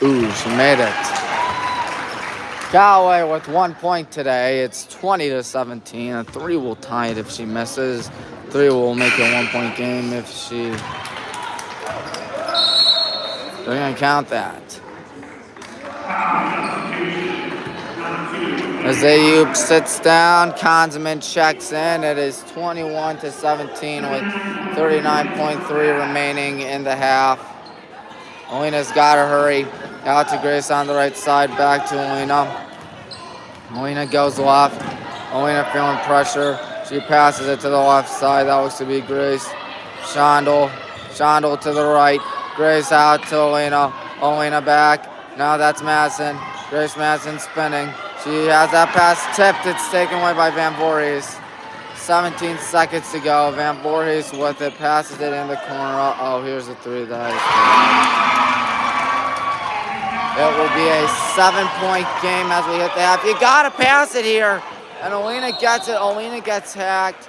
Ooh, she made it. Callaway with 1 point today. It's 20-17. A 3 will tie it if she misses. 3 will make it a 1 point game if she... They're going to count that. As Ayup sits down, Consummate checks in. It is 21-17 with 39.3 remaining in the half. Elena's got to hurry. Out to Grace on the right side, back to Elena. Elena goes left. Elena feeling pressure. She passes it to the left side. That looks to be Grace. Shondell. Shondell to the right. Grace out to Elena. Elena back. Now that's Madison. Grace Madison spinning. She has that pass tipped. It's taken away by Van Voorhees. 17 seconds to go. Van Voorhees with it. Passes it in the corner. Oh, here's the three that is It will be a 7-point game as we hit the half. You gotta pass it here. And Alina gets it. Alina gets hacked.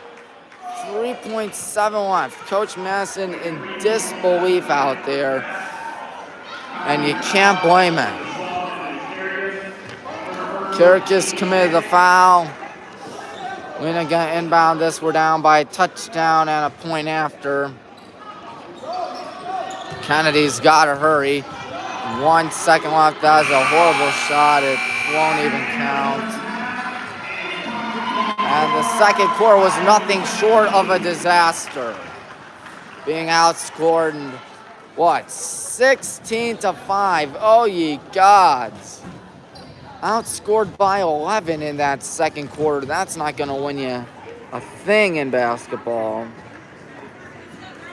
3.7 left. Coach Madison in disbelief out there. And you can't blame him. Kirkus committed the foul. Alina gonna inbound this. We're down by a touchdown and a point after. Kennedy's gotta hurry. 1 second left. That was a horrible shot. It won't even count. And the second quarter was nothing short of a disaster. Being outscored, 16-5. Oh, ye gods. Outscored by 11 in that second quarter. That's not going to win you a thing in basketball.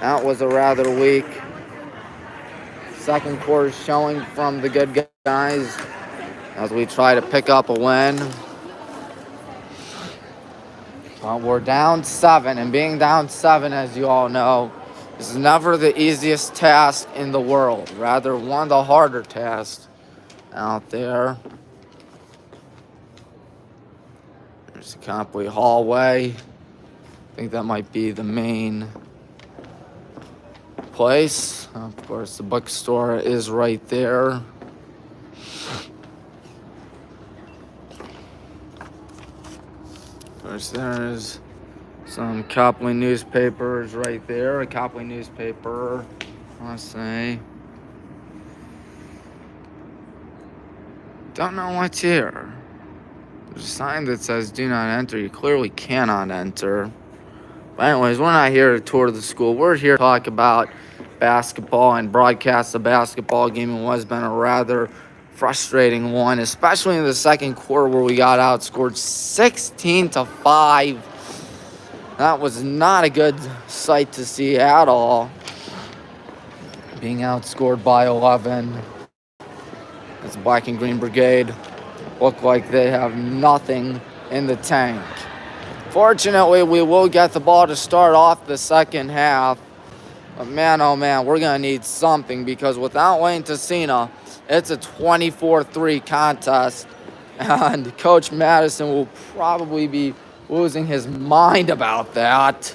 That was a rather weak second quarter showing from the good guys as we try to pick up a win. Well, we're down 7, and being down 7, as you all know, is never the easiest task in the world. Rather, one of the harder tasks out there. There's the Copley hallway. I think that might be the main place. Of course, the bookstore is right there. Of course, there's some Copley newspapers right there. A Copley newspaper, let's say. Don't know what's here. There's a sign that says do not enter. You clearly cannot enter. But anyways, we're not here to tour the school. We're here to talk about basketball and broadcast the basketball game. It has been a rather frustrating one, especially in the second quarter where we got outscored 16-5. That was not a good sight to see at all. Being outscored by 11. This Black and Green Brigade look like they have nothing in the tank. Fortunately, we will get the ball to start off the second half. But man, oh man, we're going to need something because without Wayne Tessina, it's a 24-3 contest. And Coach Madison will probably be losing his mind about that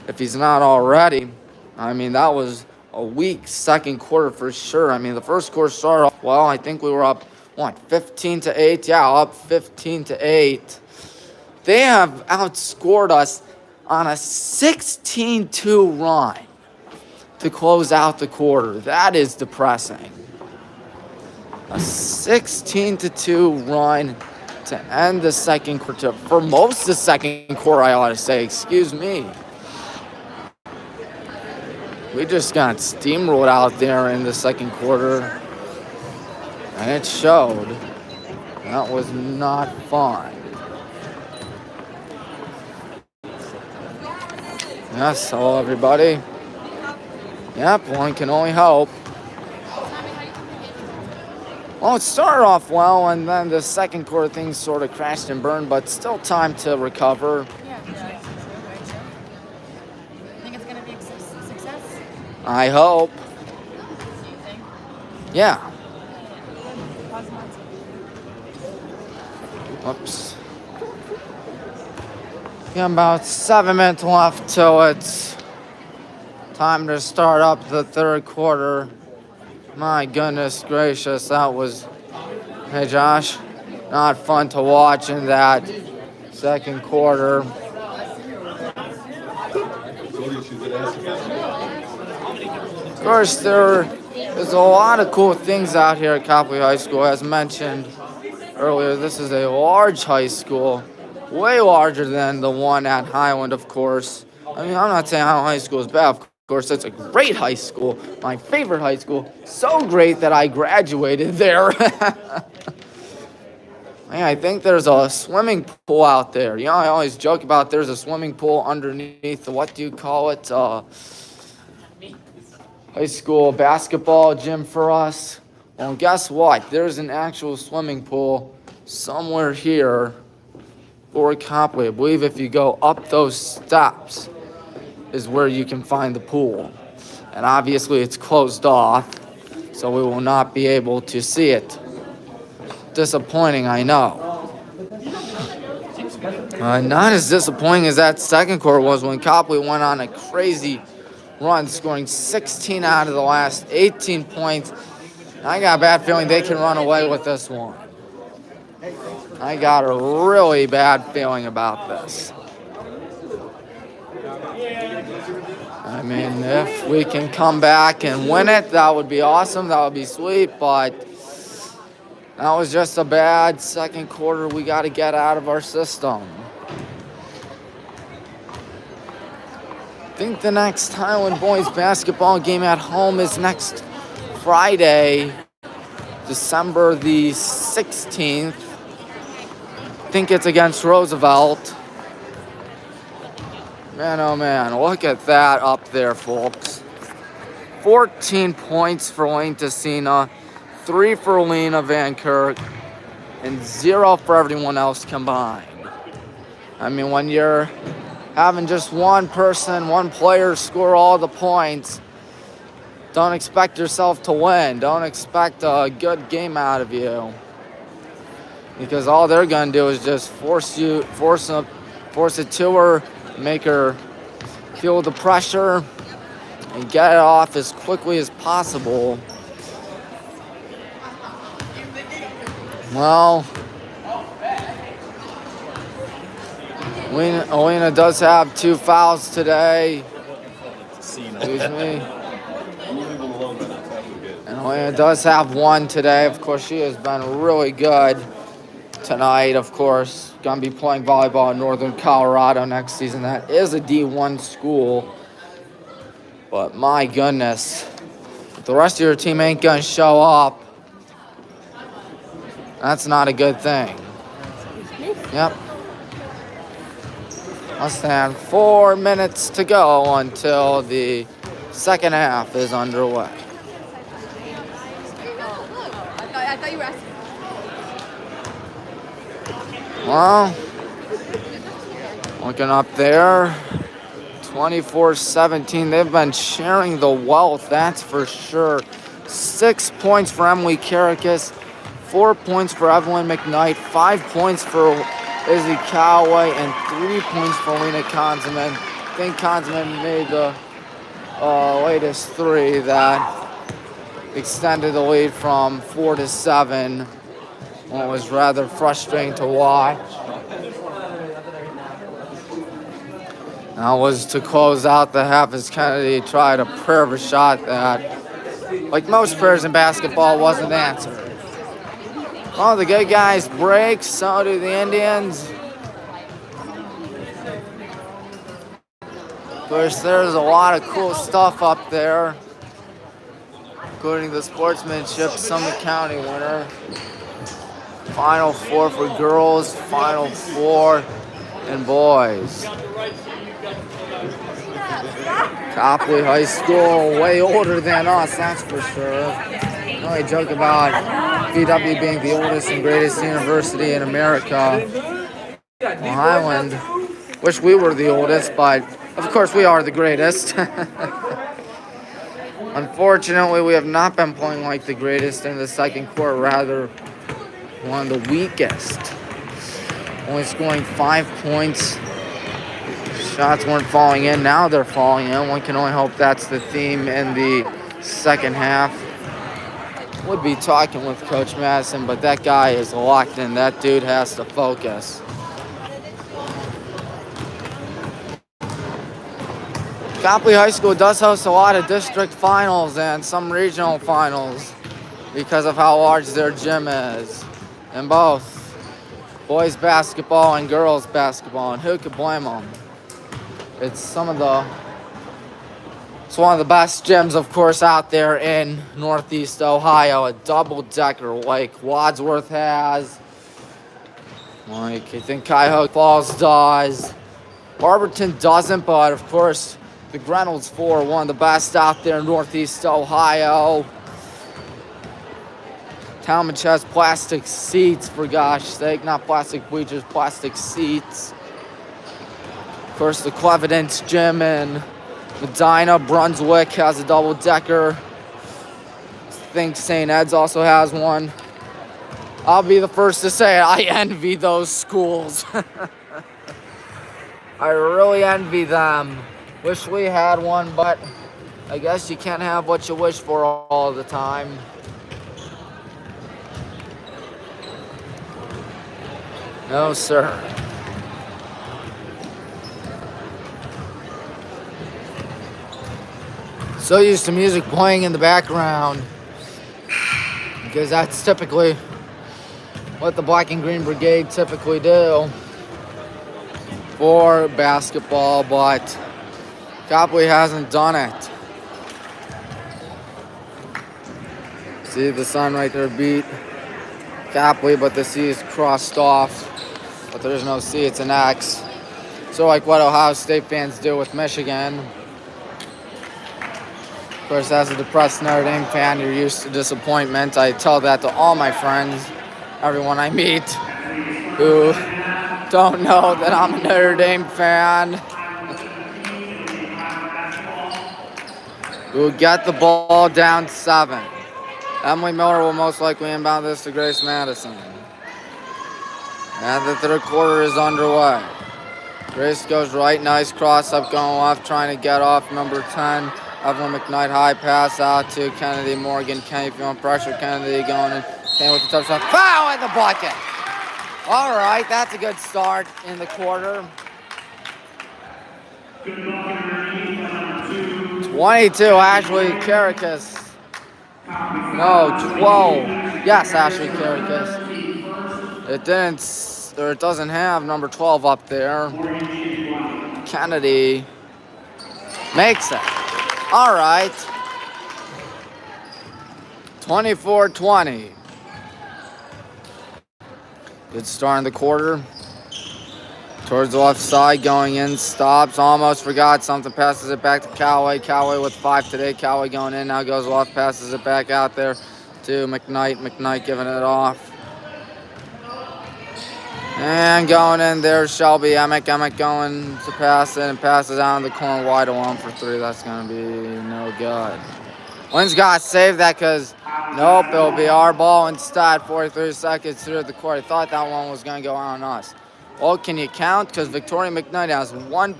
if he's not already. I mean, that was a weak second quarter for sure. I mean, the first quarter started off well. I think we were up, 15-8? Yeah, up 15-8. They have outscored us on a 16-2 run to close out the quarter. That is depressing. A 16-2 run to end the second quarter. For most of the second quarter, I ought to say, excuse me. We just got steamrolled out there in the second quarter. And it showed. That was not fun. Yes, hello everybody. Yep, one can only hope. Well, it started off well, and then the second quarter things sort of crashed and burned, but still time to recover. Yeah, I think it's going to be a success. I hope. Do you think? Yeah. Oops. Got about 7 minutes left till it's time to start up the third quarter. My goodness gracious, that was, hey Josh, not fun to watch in that second quarter. Of course, there's a lot of cool things out here at Copley High School. As mentioned earlier, this is a large high school, way larger than the one at Highland, of course. I mean, I'm not saying Highland High School is bad. Of course, it's a great high school, my favorite high school. So great that I graduated there. Man, I think there's a swimming pool out there. You know, I always joke about there's a swimming pool underneath the, what do you call it? High school basketball gym for us. Well, guess what? There's an actual swimming pool somewhere here for Copley. I believe if you go up those steps is where you can find the pool. And obviously it's closed off. so we will not be able to see it. Disappointing, I know. Not as disappointing as that second quarter was when Copley went on a crazy run, scoring 16 out of the last 18 points. I got a bad feeling they can run away with this one. I got a really bad feeling about this. I mean, if we can come back and win it, that would be awesome. That would be sweet, but that was just a bad second quarter we got to get out of our system. I think the next Highland boys basketball game at home is next Friday, December the 16th. I think it's against Roosevelt. Man, oh man, look at that up there, folks. 14 points for Wayne Tessina, 3 for Lena Van Kirk, and 0 for everyone else combined. I mean, when you're having just one person, one player score all the points, don't expect yourself to win. Don't expect a good game out of you. Because all they're going to do is just force it to her, make her feel the pressure, and get it off as quickly as possible. Well, Alina does have 2 fouls today. Excuse me. And Alina does have 1 today. Of course, she has been really good tonight. Of course, going to be playing volleyball in Northern Colorado next season. That is a D1 school. But my goodness, if the rest of your team ain't going to show up, that's not a good thing. Yep. Less than 4 minutes to go until the second half is underway. I thought you were asking. Well, looking up there, 24-17. They've been sharing the wealth, that's for sure. 6 points for Emily Karakis, 4 points for Evelyn McKnight, 5 points for Izzy Callaway, and 3 points for Lena Konzeman. I think Konzeman made the latest 3 that extended the lead from 4 to 7. Well, it was rather frustrating to watch. That was to close out the half as Kennedy tried a prayer of a shot that, like most prayers in basketball, wasn't answered. Well, the good guys break, so do the Indians. Of course, there's a lot of cool stuff up there, including the sportsmanship Summit County winner. Final 4 for girls, Final 4 in boys. Copley High School, way older than us, that's for sure. I know I joke about VW being the oldest and greatest university in America. Well, Highland, wish we were the oldest, but of course we are the greatest. Unfortunately, we have not been playing like the greatest in the second quarter, rather one of the weakest. Only scoring 5 points. Shots weren't falling in. Now they're falling in. One can only hope that's the theme in the second half. Would be talking with Coach Madison, but that guy is locked in. That dude has to focus. Copley High School does host a lot of district finals and some regional finals because of how large their gym is. In both boys basketball and girls basketball, and who could blame them? It's one of the best gyms, of course, out there in Northeast Ohio. A double-decker like Wadsworth has, like I think Cuyahoga Falls does. Barberton doesn't, but of course the Reynolds 4 are one of the best out there in Northeast Ohio. Talmadge has plastic seats, for gosh sake. Not plastic bleachers, plastic seats. Of course, the Clevedence Gym in Medina, Brunswick has a double-decker. think St. Ed's also has one. I'll be the first to say it. I envy those schools. I really envy them. Wish we had one, but I guess you can't have what you wish for all the time. No, sir. So used to music playing in the background because that's typically what the Black and Green Brigade typically do for basketball, but Copley hasn't done it. See the sun right there beat Copley, but the C is crossed off. But there's no C, it's an X. So like what Ohio State fans do with Michigan. Of course, as a depressed Notre Dame fan, you're used to disappointment. I tell that to all my friends, everyone I meet, who don't know that I'm a Notre Dame fan. We'll get the ball down 7. Emily Miller will most likely inbound this to Grace Madison. And the third quarter is underway. Grace goes right, nice cross up going left, trying to get off number 10. Evelyn McKnight, high pass out to Kennedy Morgan. Kennedy feeling pressure. Kennedy going in. Kennedy with the tough shot. Foul in the bucket. All right, that's a good start in the quarter. 22, Ashley Karakas. No, 12. Yes, Ashley Karakas. It doesn't have number 12 up there. Kennedy makes it. All right. 24-20. Good start in the quarter. Towards the left side, going in, stops, almost forgot something, passes it back to Callaway. Callaway with 5 today. Callaway going in, now goes left, passes it back out there to McKnight. McKnight giving it off. And going in there, Shelby Emick. Emick going to pass it and passes out in the corner wide alone for 3. That's going to be no good. Wynn's got to save that because, nope, it'll be our ball instead. 43 seconds through the court. I thought that one was going to go on us. Well, can you count? Because Victoria McKnight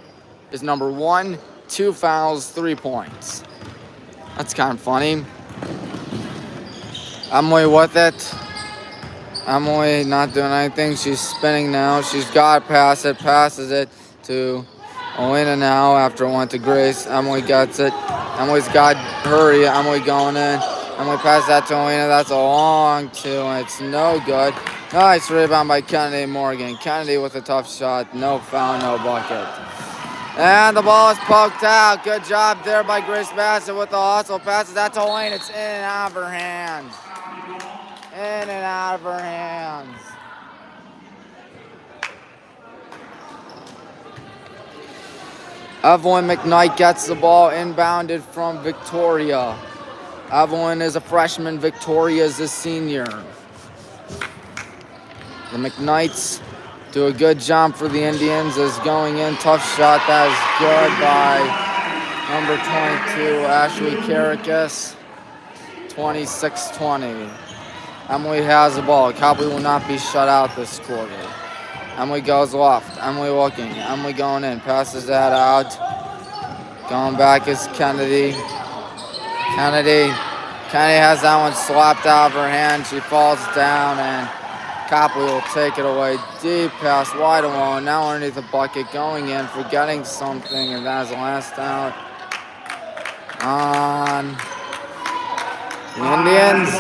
is number 1, 2 fouls, 3 points. That's kind of funny. Emily with it. Emily not doing anything. She's spinning now. She's got to pass it. Passes it to Elena now after it went to Grace. Emily gets it. Emily's got to hurry. Emily going in. Emily passes that to Elena. That's a long 2, and it's no good. Nice rebound by Kennedy Morgan. Kennedy with a tough shot. No foul, no bucket. And the ball is poked out. Good job there by Grace Bassett with the hustle. Passes that to Elena. It's in and out of her hands. In and out of her hands. Evelyn McKnight gets the ball inbounded from Victoria. Evelyn is a freshman. Victoria is a senior. The McKnights do a good job for the Indians as going in. Tough shot. That is good by number 22, Ashley Karakas. 26-20. Emily has the ball. Copley will not be shut out this quarter. Emily goes left. Emily looking. Emily going in. Passes that out. Going back is Kennedy. Kennedy has that one slapped out of her hand. She falls down and Copley will take it away. Deep pass wide alone. Now underneath the bucket. Going in. Forgetting something. And that is the last out on the Indians.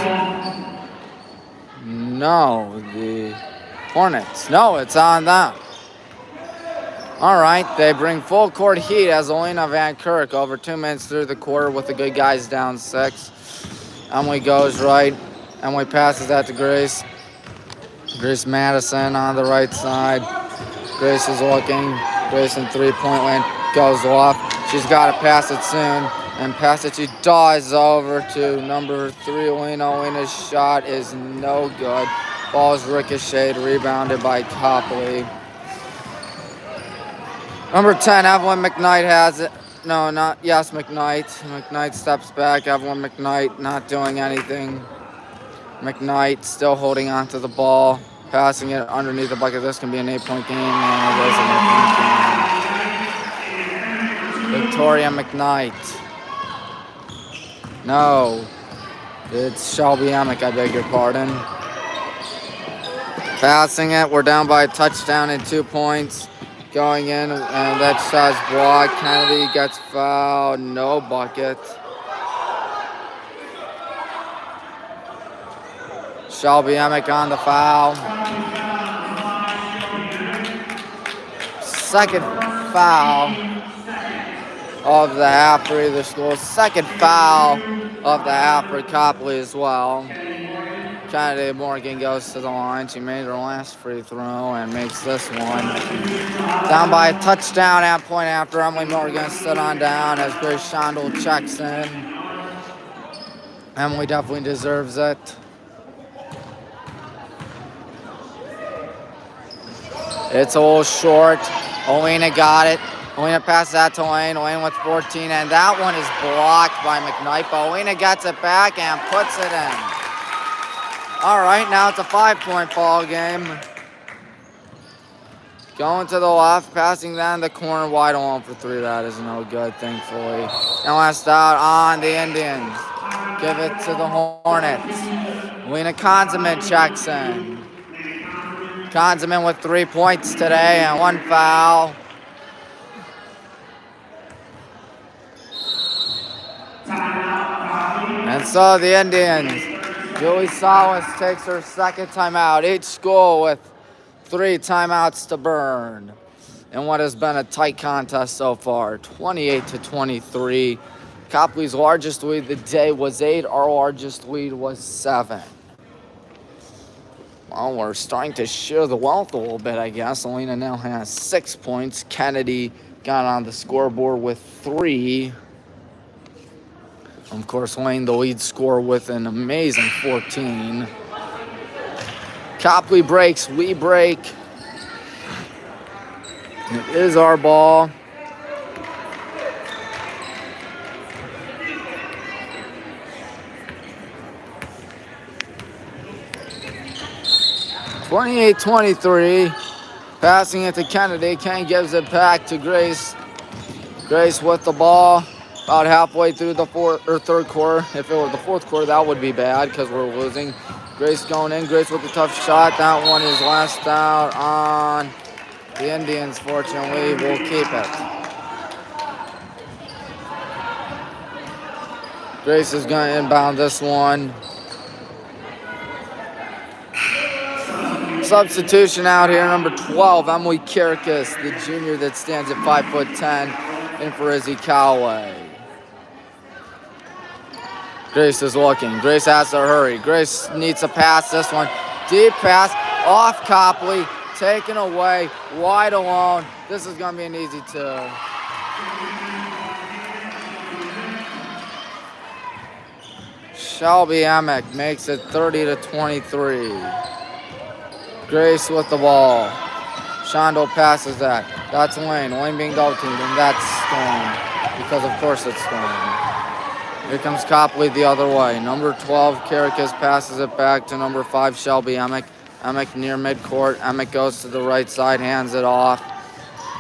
No, the Hornets. No, it's on them. All right, they bring full court heat as Elena Van Kirk over 2 minutes through the quarter with the good guys down 6. Emily goes right. Emily passes that to Grace. Grace Madison on the right side. Grace is looking. Grace in three-point land goes left. She's got to pass it soon. And pass it, she dives over to number 3, Elena. Elena's shot is no good. Ball is ricocheted, rebounded by Copley. Number 10, Evelyn McKnight has it. No, not, yes, McKnight. McKnight steps back. Evelyn McKnight not doing anything. McKnight still holding on to the ball, passing it underneath the bucket. This can be an 8-point game, and it is an 8-point game. Victoria McKnight. No, it's Shelby Emick, I beg your pardon. Passing it, we're down by a touchdown and 2 points. Going in, and that shot's blocked. Kennedy gets fouled, no bucket. Shelby Emick on the foul. Second foul of the half for either school. Second foul of the half for Copley as well. Kennedy Morgan goes to the line. She made her last free throw and makes this one. Down by a touchdown at point after. Emily Morgan stood on down as Grace Shondell checks in. Emily definitely deserves it. It's a little short. Olena got it. Olena passes that to Lane. Lane with 14, and that one is blocked by McKnight. But Olena gets it back and puts it in. All right, now it's a 5-point ball game. Going to the left, passing down the corner, wide alone for 3. That is no good, thankfully. And last out on the Indians. Give it to the Hornets. Lena Consummate checks in. Consummate with 3 points today and 1 foul. And so the Indians, Julie Salas takes her second timeout. Each school with 3 timeouts to burn in what has been a tight contest so far, 28-23. Copley's largest lead of the day was 8. Our largest lead was 7. Well, we're starting to share the wealth a little bit, I guess. Alina now has 6 points. Kennedy got on the scoreboard with 3. Of course, Lane, the lead scorer, with an amazing 14. Copley breaks, we break. It is our ball. (28-23). Passing it to Kennedy. Ken gives it back to Grace. Grace with the ball. About halfway through the third quarter. If it were the fourth quarter, that would be bad because we're losing. Grace going in. Grace with a tough shot. That one is last out on the Indians. Fortunately, we'll keep it. Grace is going to inbound this one. Substitution out here, number 12, Emily Kirkus, the junior that stands at 5'10", in for Izzy Calloway. Grace is looking. Grace has to hurry. Grace needs to pass this one. Deep pass off Copley. Taken away. Wide alone. This is going to be an easy 2. Shelby Emick makes it 30-23. Grace with the ball. Shondell passes that. That's Lane. Lane being double-teamed, and that's Storm. Because, of course, it's Storm. Here comes Copley the other way. Number 12, Kirkus passes it back to number 5, Shelby Emick. Emick near midcourt. Emick goes to the right side, hands it off.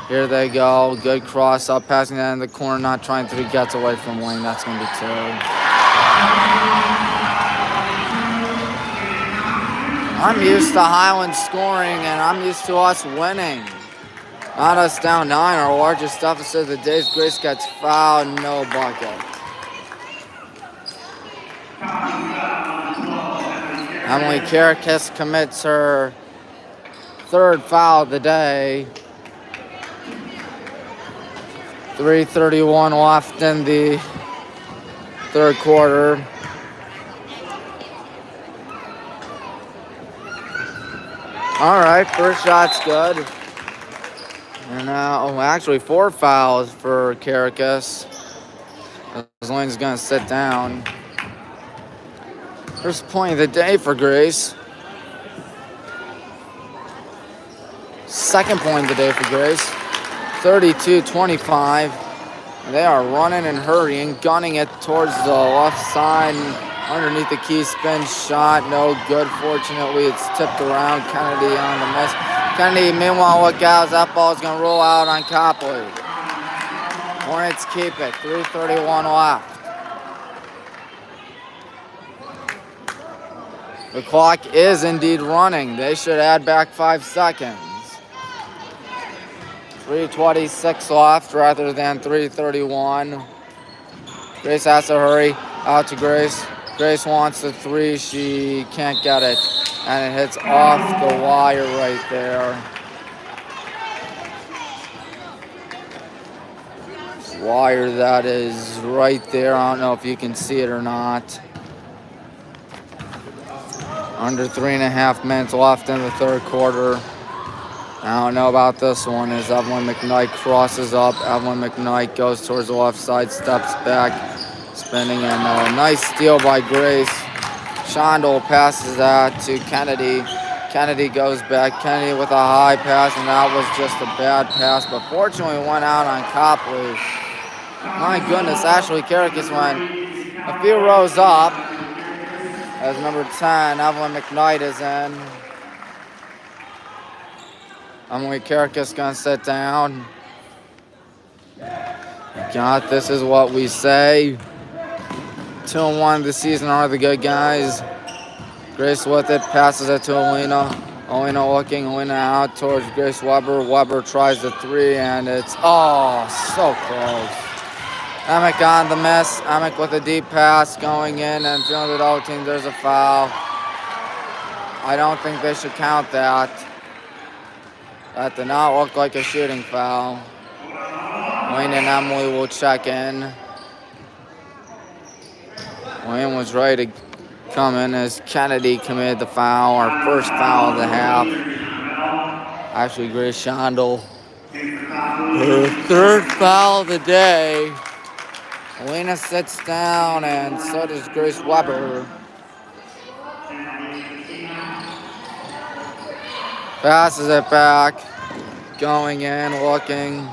Here they go. Good cross up, passing that in the corner, not trying to. He gets away from Lane. That's going to be 2. I'm used to Highland scoring, and I'm used to us winning. Not us down 9. Our largest deficit of the day. Grace gets fouled, no bucket. Emily Kirkus commits her 3rd foul of the day. 3:31 left in the 3rd quarter. All right, first shot's good. And now, actually 4 fouls for Kirkus. Lane's going to sit down. First point of the day for Grace. 2nd point of the day for Grace. 32-25. They are running and hurrying, gunning it towards the left side. Underneath the key spin shot, no good. Fortunately, it's tipped around. Kennedy on the miss. Kennedy, meanwhile, look out. That ball's going to roll out on Copley. Hornets keep it. 3:31 left. The clock is indeed running. They should add back 5 seconds. 3:26 left rather than 3:31. Grace has to hurry. Out to Grace. Grace wants the three. She can't get it. And it hits off the wire right there. Wire that is right there. I don't know if you can see it or not. Under 3.5 minutes left in the third quarter. I don't know about this one as Evelyn McKnight crosses up. Evelyn McKnight goes towards the left side, steps back, spinning, and a nice steal by Grace. Shondell passes that to Kennedy. Kennedy goes back. Kennedy with a high pass, and that was just a bad pass, but fortunately went out on Copley. My goodness, Ashley Caracas went a few rows up as number 10, Evelyn McKnight, is in. Emily Caracas gonna sit down. God, this is what we say. 2-1 this season are the good guys. Grace with it, passes it to Alina. Alina looking, Alina out towards Grace Weber. Weber tries the three, and it's, so close. Emick on the miss. Emick with a deep pass going in, and feeling the double team, there's a foul. I don't think they should count that. That did not look like a shooting foul. Wayne and Emily will check in. Wayne was ready to come in as Kennedy committed the foul, our first foul of the half. Actually, Grace Shondell, her third foul of the day. Alina sits down, and so does Grace Weber. Passes it back, going in, looking.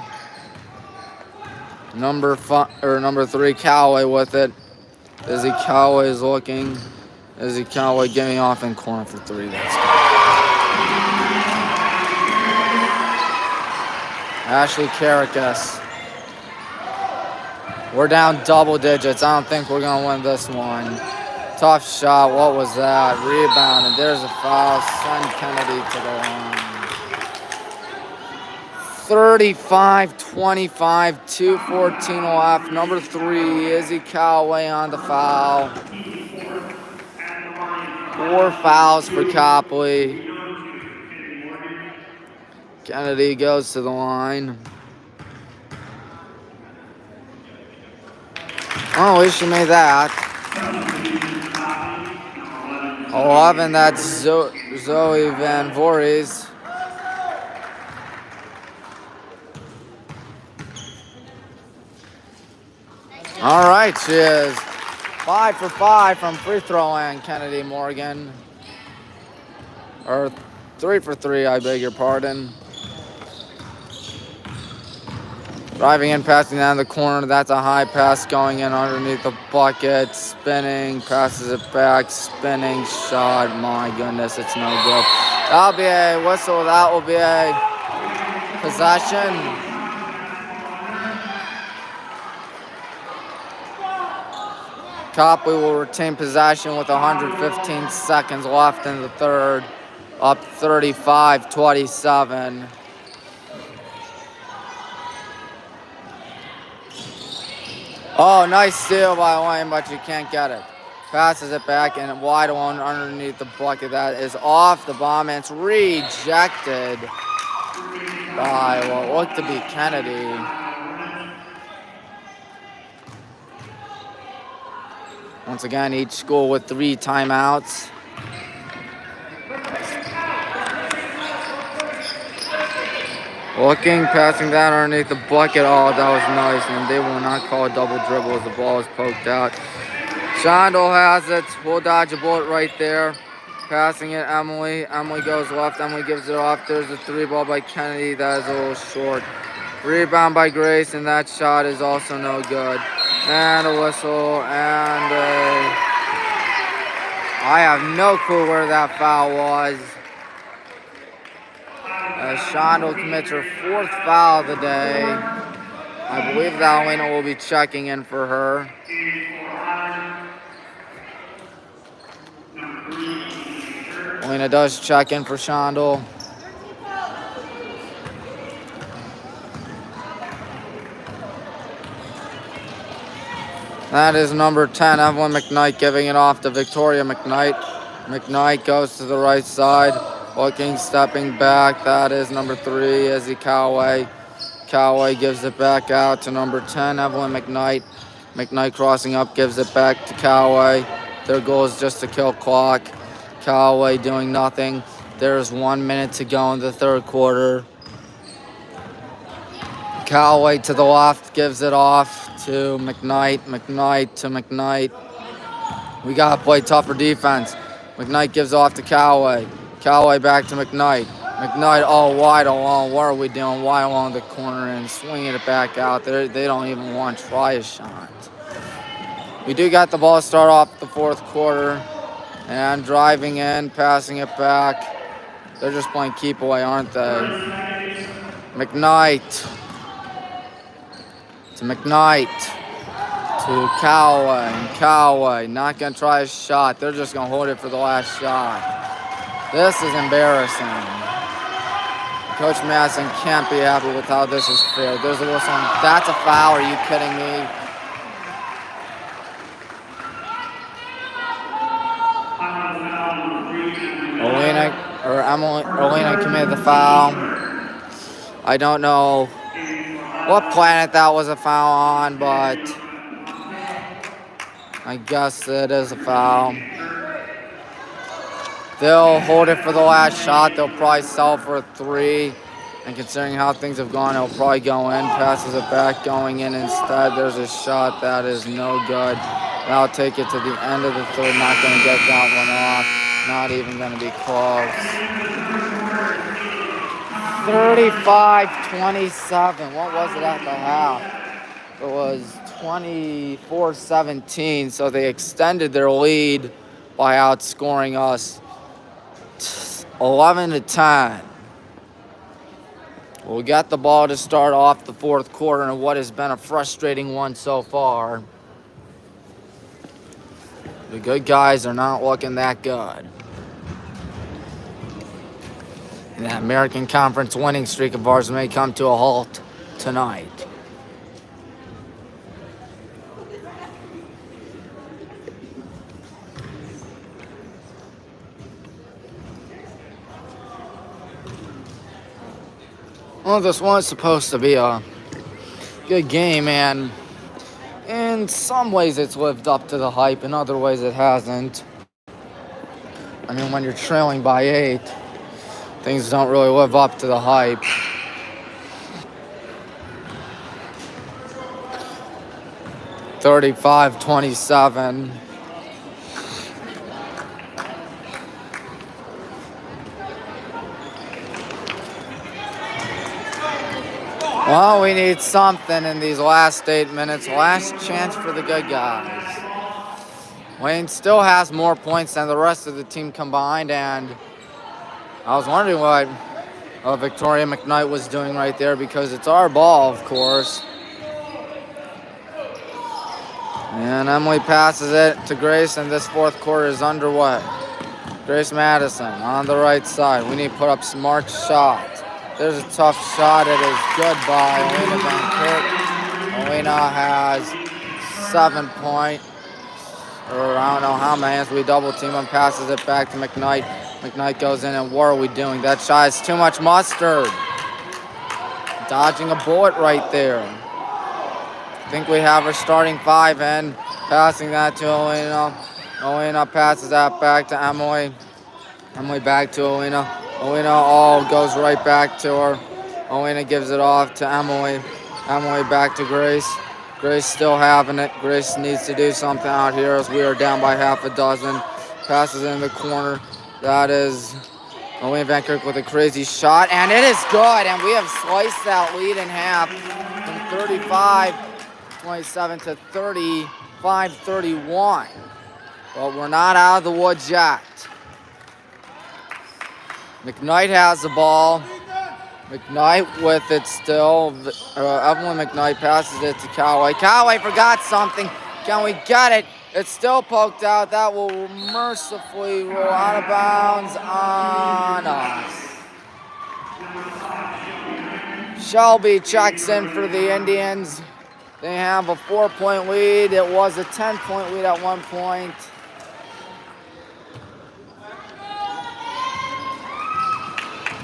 Number 3, Callaway with it. Izzy Callaway is looking. Izzy Callaway getting off in corner for 3. That's good. Ashley Caracas. We're down double digits. I don't think we're going to win this one. Tough shot. What was that? Rebound. And there's a foul. Send Kennedy to the line. 35-25, 2:14 left. Number 3, Izzy Callaway on the foul. 4 fouls for Copley. Kennedy goes to the line. Oh, at least she made that. 11, that's Zoe Van Voorhees. All right, she is 5 for 5 from free throw land, Kennedy Morgan. Or 3 for 3, I beg your pardon. Driving in, passing down the corner. That's a high pass going in underneath the bucket. Spinning, passes it back, spinning, shot. My goodness, it's no good. That'll be a whistle. That will be a possession. Copley will retain possession with 115 seconds left in the third. Up 35-27. Oh, nice steal by Wayne, but you can't get it. Passes it back and wide one underneath the bucket. That is off the bomb, and it's rejected by what looked to be Kennedy. Once again, each school with 3 timeouts. Looking, passing that underneath the bucket. Oh, that was nice. And they will not call a double dribble as the ball is poked out. Shondell has it. We'll dodge a bullet right there. Passing it, Emily. Emily goes left. Emily gives it off. There's a 3 ball by Kennedy. That is a little short. Rebound by Grace, and that shot is also no good. And a whistle, and I have no clue where that foul was. Shondell commits her 4th foul of the day. I believe that Alina will be checking in for her. Alina does check in for Shondell. That is number 10, Evelyn McKnight, giving it off to Victoria McKnight. McKnight goes to the right side, looking, stepping back. That is number 3, Izzy Callaway. Callaway gives it back out to number 10, Evelyn McKnight. McKnight crossing up, gives it back to Callaway. Their goal is just to kill clock. Callaway doing nothing. There's 1 minute to go in the 3rd quarter. Callaway to the left, gives it off to McKnight. McKnight to McKnight. We got to play tougher defense. McKnight gives off to Callaway. Callaway back to McKnight. McKnight all wide alone. What are we doing? Wide along the corner and swinging it back out there. They don't even want to try a shot. We do got the ball start off the 4th quarter. And driving in, passing it back. They're just playing keep away, aren't they? McKnight. To McKnight. To Callaway. And Callaway not going to try a shot. They're just going to hold it for the last shot. This is embarrassing. Coach Madison can't be happy with how this is fared. There's a whistle. That's a foul. Are you kidding me? Alina committed the foul. I don't know what planet that was a foul on, but I guess it is a foul. They'll hold it for the last shot. They'll probably sell for a 3. And considering how things have gone, it'll probably go in. Passes it back, going in instead. There's a shot that is no good. That'll take it to the end of the 3rd. Not going to get that one off. Not even going to be close. 35-27. What was it at the half? It was 24-17. So they extended their lead by outscoring us 11-10. Well, we got the ball to start off the 4th quarter in what has been a frustrating one so far. The good guys are not looking that good. And that American Conference winning streak of ours may come to a halt tonight. Well, this was supposed to be a good game, and in some ways it's lived up to the hype, in other ways it hasn't. I mean, when you're trailing by 8, things don't really live up to the hype. $35-27. Well, we need something in these last 8 minutes. Last chance for the good guys. Wayne still has more points than the rest of the team combined, and I was wondering what Victoria McKnight was doing right there, because it's our ball, of course. And Emily passes it to Grace, and this 4th quarter is underway. Grace Madison on the right side. We need to put up smart shots. There's a tough shot. It is good by Alina Van Kirk. Alina has 7 points. Or I don't know how many, as we double team him, passes it back to McKnight. McKnight goes in, and what are we doing? That shot is too much mustard. Dodging a bullet right there. I think we have our starting 5 in. Passing that to Alina. Alina passes that back to Emily. Emily back to Alina. Alina goes right back to her. Alina gives it off to Emily. Emily back to Grace. Grace still having it. Grace needs to do something out here as we are down by half a dozen. Passes in the corner. That is Owen Van Kirk with a crazy shot, and it is good. And we have sliced that lead in half from 35-27 to 35-31. But we're not out of the woods yet. McKnight has the ball. McKnight with it still. Evelyn McKnight passes it to Callaway. Callaway forgot something. Can we get it? It's still poked out. That will mercifully roll out of bounds on us. Shelby checks in for the Indians. They have a 4-point lead. It was a 10-point lead at one point.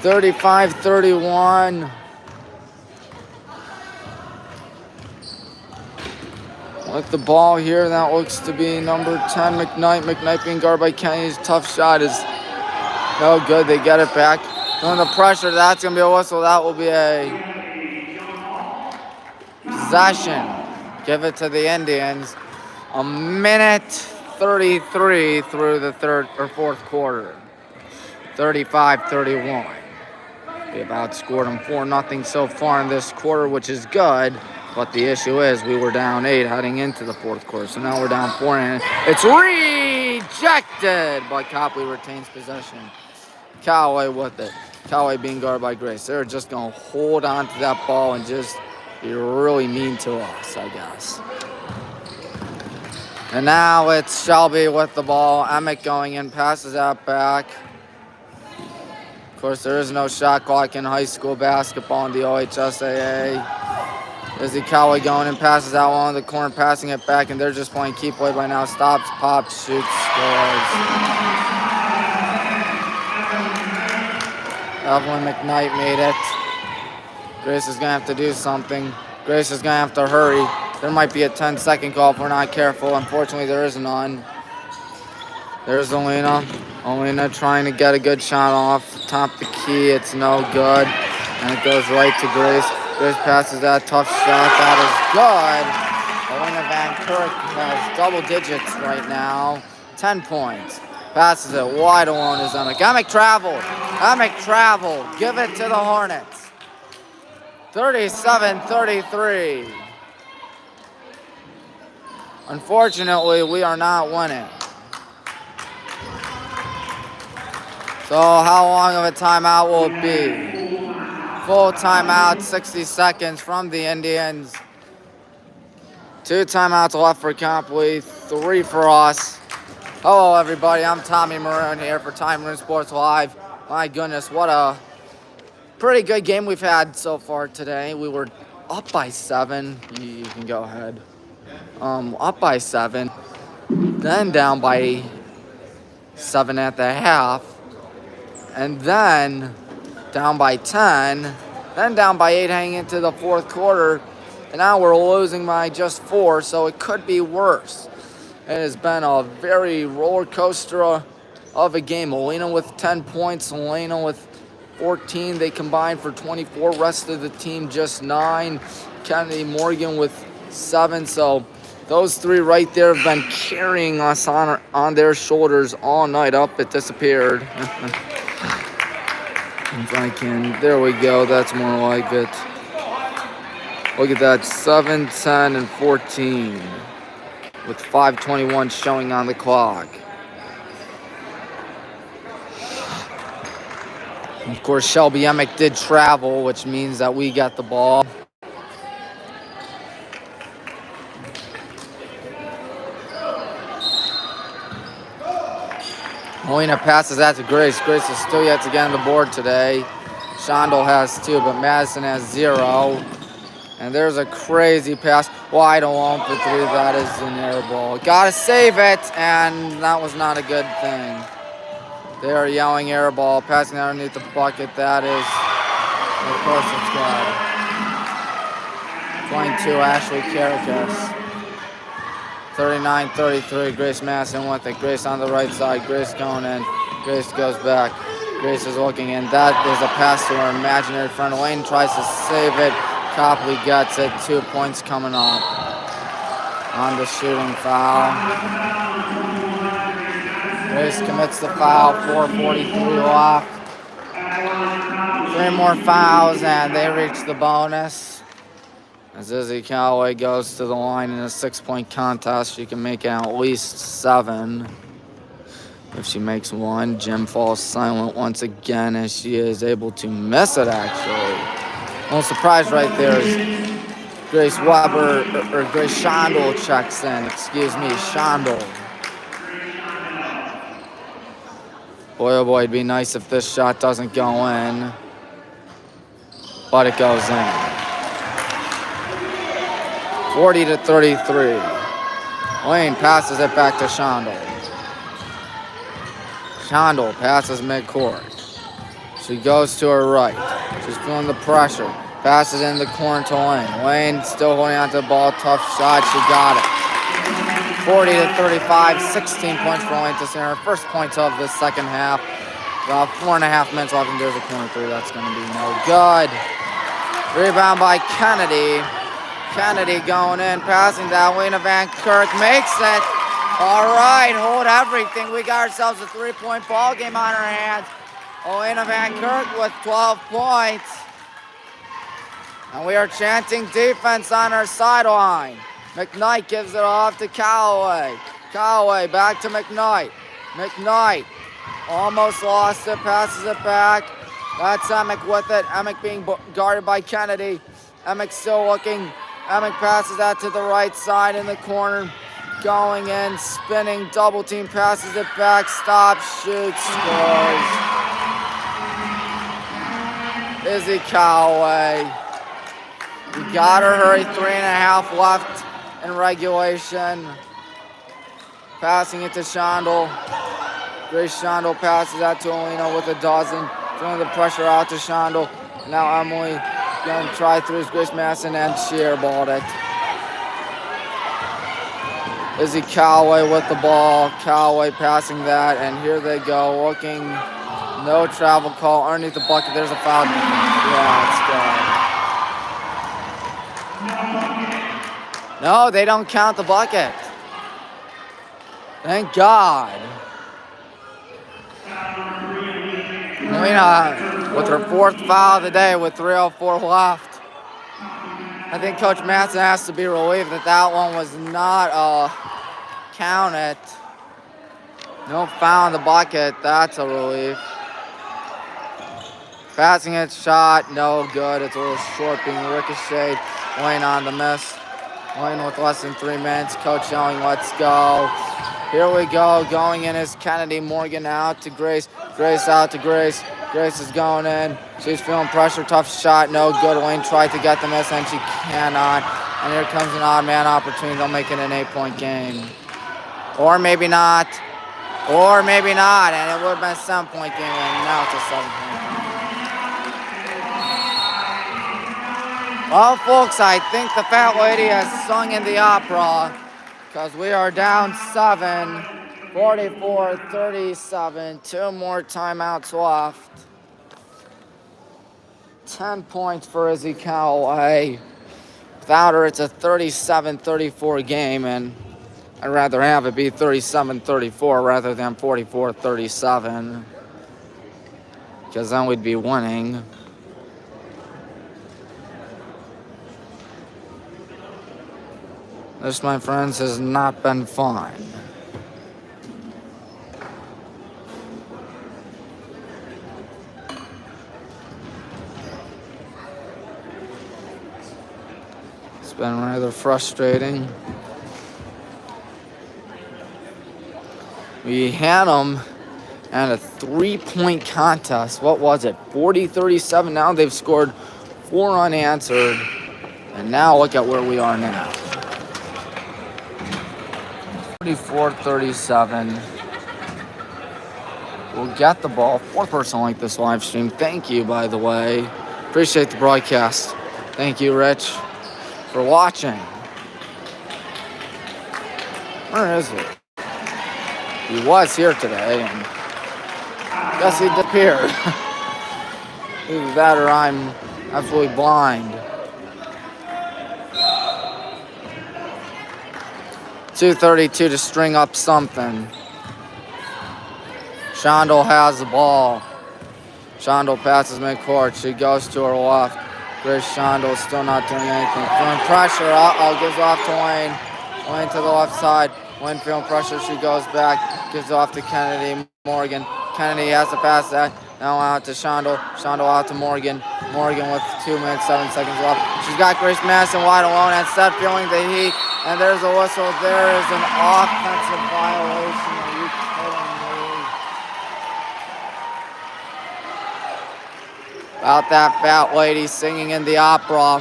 35-31. With the ball here, that looks to be number 10, McKnight. McKnight being guarded by Kenny. His tough shot is no good. They get it back. Under pressure, that's going to be a whistle. That will be a possession. Give it to the Indians. A minute 33 through the third or fourth quarter. 35-31. We have outscored them 4-0 so far in this quarter, which is good. But the issue is we were down 8 heading into the fourth quarter. So now we're down 4 and it's rejected. But Copley retains possession. Callaway with it. Callaway being guarded by Grace. They're just going to hold on to that ball and just be really mean to us, I guess. And now it's Shelby with the ball. Emmett going in, passes that back. Of course, there is no shot clock in high school basketball in the OHSAA. Izzy Callaway going and passes out along the corner, passing it back, and they're just playing keep play by now. Stops, pops, shoots, scores. Evelyn McKnight made it. Grace is going to have to do something. Grace is going to have to hurry. There might be a 10-second call if we're not careful. Unfortunately, there is none. There's Alina. Alina trying to get a good shot off. Top the key. It's no good. And it goes right to Grace. Grace passes that tough shot. That is good. Alina Van Kirk has double digits right now. 10 points. Passes it wide alone is Emick. Emick traveled. Emick traveled. Give it to the Hornets. 37-33. Unfortunately, we are not winning. So how long of a timeout will it be? Full timeout, 60 seconds from the Indians. 2 timeouts left for Copley, 3 for us. Hello, everybody. I'm Tommy Maroon here for Time Room Sports Live. My goodness, what a pretty good game we've had so far today. We were up by 7. You can go ahead. Up by 7. Then down by 7 at the half. And then down by 10, then down by 8 heading into the fourth quarter, and now we're losing by just 4, so it could be worse. It has been a very roller coaster of a game. Elena with 10 points, Elena with 14. They combined for 24. Rest of the team just 9. Kennedy Morgan with 7. So those 3 right there have been carrying us on their shoulders all night. Up, it disappeared. If I can, there we go, that's more like it. Look at that, 7, 10, and 14 with 5:21 showing on the clock. Of course, Shelby Emick did travel, which means that we got the ball. Molina passes that to Grace. Grace is still yet to get on the board today. Shondell has 2, but Madison has 0. And there's a crazy pass wide alone for 3. That is an air ball. Gotta save it, and that was not a good thing. They are yelling air ball, passing that underneath the bucket. That is, of course, it's good. 22, Ashley Karakas. 39-33, Grace Madison with it. Grace on the right side. Grace going in. Grace goes back. Grace is looking in. That is a pass to her imaginary friend. Lane tries to save it. Copley gets it. 2 points coming up on the shooting foul. Grace commits the foul. 4:43 left. 3 more fouls and they reach the bonus. As Izzy Callaway goes to the line in a 6-point contest, she can make at least 7. If she makes 1, Jim falls silent once again as she is able to miss it, actually. No surprise right there is Grace Weber, or Grace Shondel checks in. Excuse me, Shondel. Boy, oh boy, it'd be nice if this shot doesn't go in. But it goes in. 40-33. Lane passes it back to Shondel. Shondel passes midcourt. She goes to her right. She's feeling the pressure. Passes in the corner to Lane. Lane still holding on to the ball. Tough shot. She got it. 40-35. 16 points for Lane to send her first points of the second half. About 4.5 minutes left, and there's a corner 3. That's going to be no good. Rebound by Kennedy. Kennedy going in, passing that. Lena Van Kirk makes it. All right, hold everything. We got ourselves a 3-point ball game on our hands. Elena Van Kirk with 12 points. And we are chanting defense on our sideline. McKnight gives it off to Callaway. Callaway back to McKnight. McKnight almost lost it, passes it back. That's Emick with it. Emick being guarded by Kennedy. Emick still looking. Emick passes that to the right side in the corner. Going in, spinning, double team, passes it back, stops, shoots, scores. Izzy Callaway. We gotta hurry, 3.5 left in regulation. Passing it to Shondel. Grace Shondel passes that to Alina with a dozen. Throwing the pressure out to Shondel. Now Emily going to try through Grace Masson and she airballed it. Izzy Callaway with the ball. Callaway passing that, and here they go. Looking, no travel call underneath the bucket. There's a foul. Yeah, it's good. No, they don't count the bucket. Thank God. Lena with her 4th foul of the day with 3:04 left. I think Coach Matson has to be relieved that that one was not counted. No foul in the bucket. That's a relief. Passing it, shot, no good. It's a little short, being ricocheted. Wayne on the miss. Wayne with less than 3 minutes. Coach yelling, let's go. Here we go. Going in is Kennedy. Morgan out to Grace. Grace out to Grace. Grace is going in. She's feeling pressure. Tough shot. No good. Wayne tried to get the miss, and she cannot. And here comes an odd man opportunity. They'll make it an 8-point game. Or maybe not. Or maybe not. And it would have been a 7-point game, and now it's a 7-point game. Well, folks, I think the fat lady has sung in the opera, because we are down 7, 44-37. 2 more timeouts left. 10 points for Izzy Callaway. Without her, it's a 37-34 game, and I'd rather have it be 37-34 rather than 44-37, because then we'd be winning. This, my friends, has not been fun. It's been rather frustrating. We had them at a 3-point contest. What was it? 40-37. Now they've scored 4 unanswered. And now look at where we are now. 44-37. We'll get the ball. 4 person like this live stream. Thank you, by the way. Appreciate the broadcast. Thank you, Rich, for watching. Where is it? He was here today, and I guess he disappeared. Either that or I'm absolutely blind. 2:32 to string up something. Shondel has the ball. Shondell passes midcourt. She goes to her left. Grace Shondell still not doing anything. Feeling pressure. Gives off to Wayne. Wayne to the left side. Wayne feeling pressure. She goes back. Gives off to Kennedy Morgan. Kennedy has to pass that. Now out to Shondell. Shondell out to Morgan. Morgan with 2 minutes, 7 seconds left. She's got Grace Madison wide alone and set, feeling the heat. And there's a whistle. There is an offensive violation. Are you kidding me? About that fat lady singing in the opera.